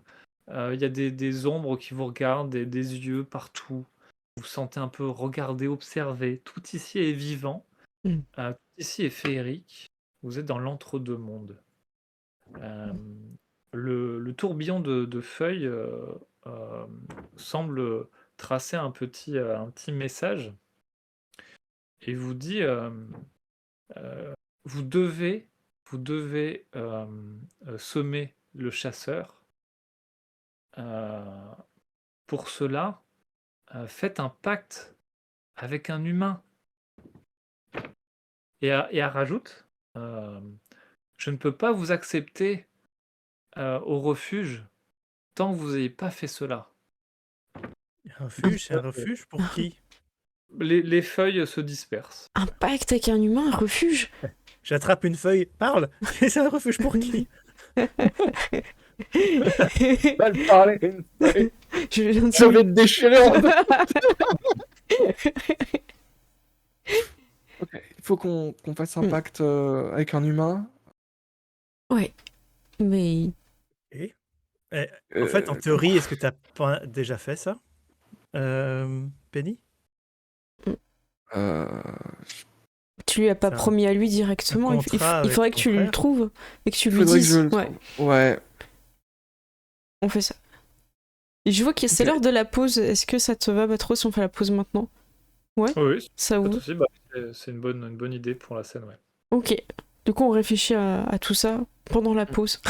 Il y a des ombres qui vous regardent, des yeux partout. Vous vous sentez un peu regardé, observé. Tout ici est vivant. Mm. Tout ici est féerique. Vous êtes dans l'entre-deux-mondes. Euh, le tourbillon de feuilles semble tracer un petit message et vous dit vous devez semer le chasseur. Pour cela, faites un pacte avec un humain. Et elle rajoute je ne peux pas vous accepter au refuge tant que vous n'avez pas fait cela. C'est un refuge pour qui? Les feuilles se dispersent. Un pacte avec un humain, un refuge? J'attrape une feuille, parle! C'est un refuge pour qui? Mal parler. Je viens de Je vais te déchirer en deux. Ok, il faut qu'on fasse un pacte avec un humain. Ouais, mais Et en fait, en théorie, est-ce que tu as pas déjà fait ça, Penny? Euh, tu lui as pas C'est un- promis à lui directement. Il contrat il avec faudrait que ton tu le frère? trouves et que tu il lui faudrait que dises. je le Ouais, trouve. Ouais. on fait ça. Et je vois que c'est Ok. l'heure de la pause. Est-ce que ça te va, Batro, si on fait la pause maintenant? Ouais, Oui, ça pas de vous? souci. C'est une bonne idée pour la scène, ouais. Ok. Du coup, on réfléchit à tout ça pendant la pause.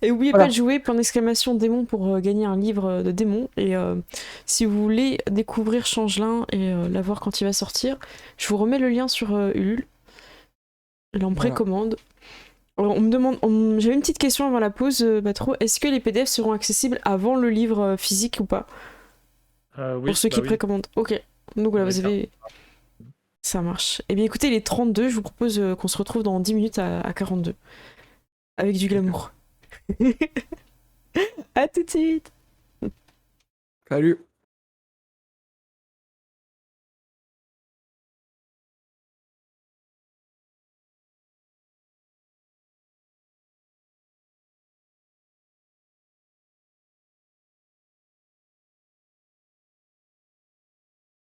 Et oubliez Voilà. pas de jouer point d'exclamation démon pour gagner un livre de démon. Et si vous voulez découvrir Changelin et l'avoir quand il va sortir, je vous remets le lien sur Ulule. Là, en Voilà. précommande. Alors, on me demande, j'avais une petite question avant la pause, Batro. Est-ce que les PDF seront accessibles avant le livre physique ou pas? Oui, Pour ceux qui oui. précommandent. Ok. Donc voilà, On est vous avez. Ça marche. Eh bien écoutez, il est 32, je vous propose qu'on se retrouve dans 10 minutes à 42. Avec du glamour. À tout de suite. Salut.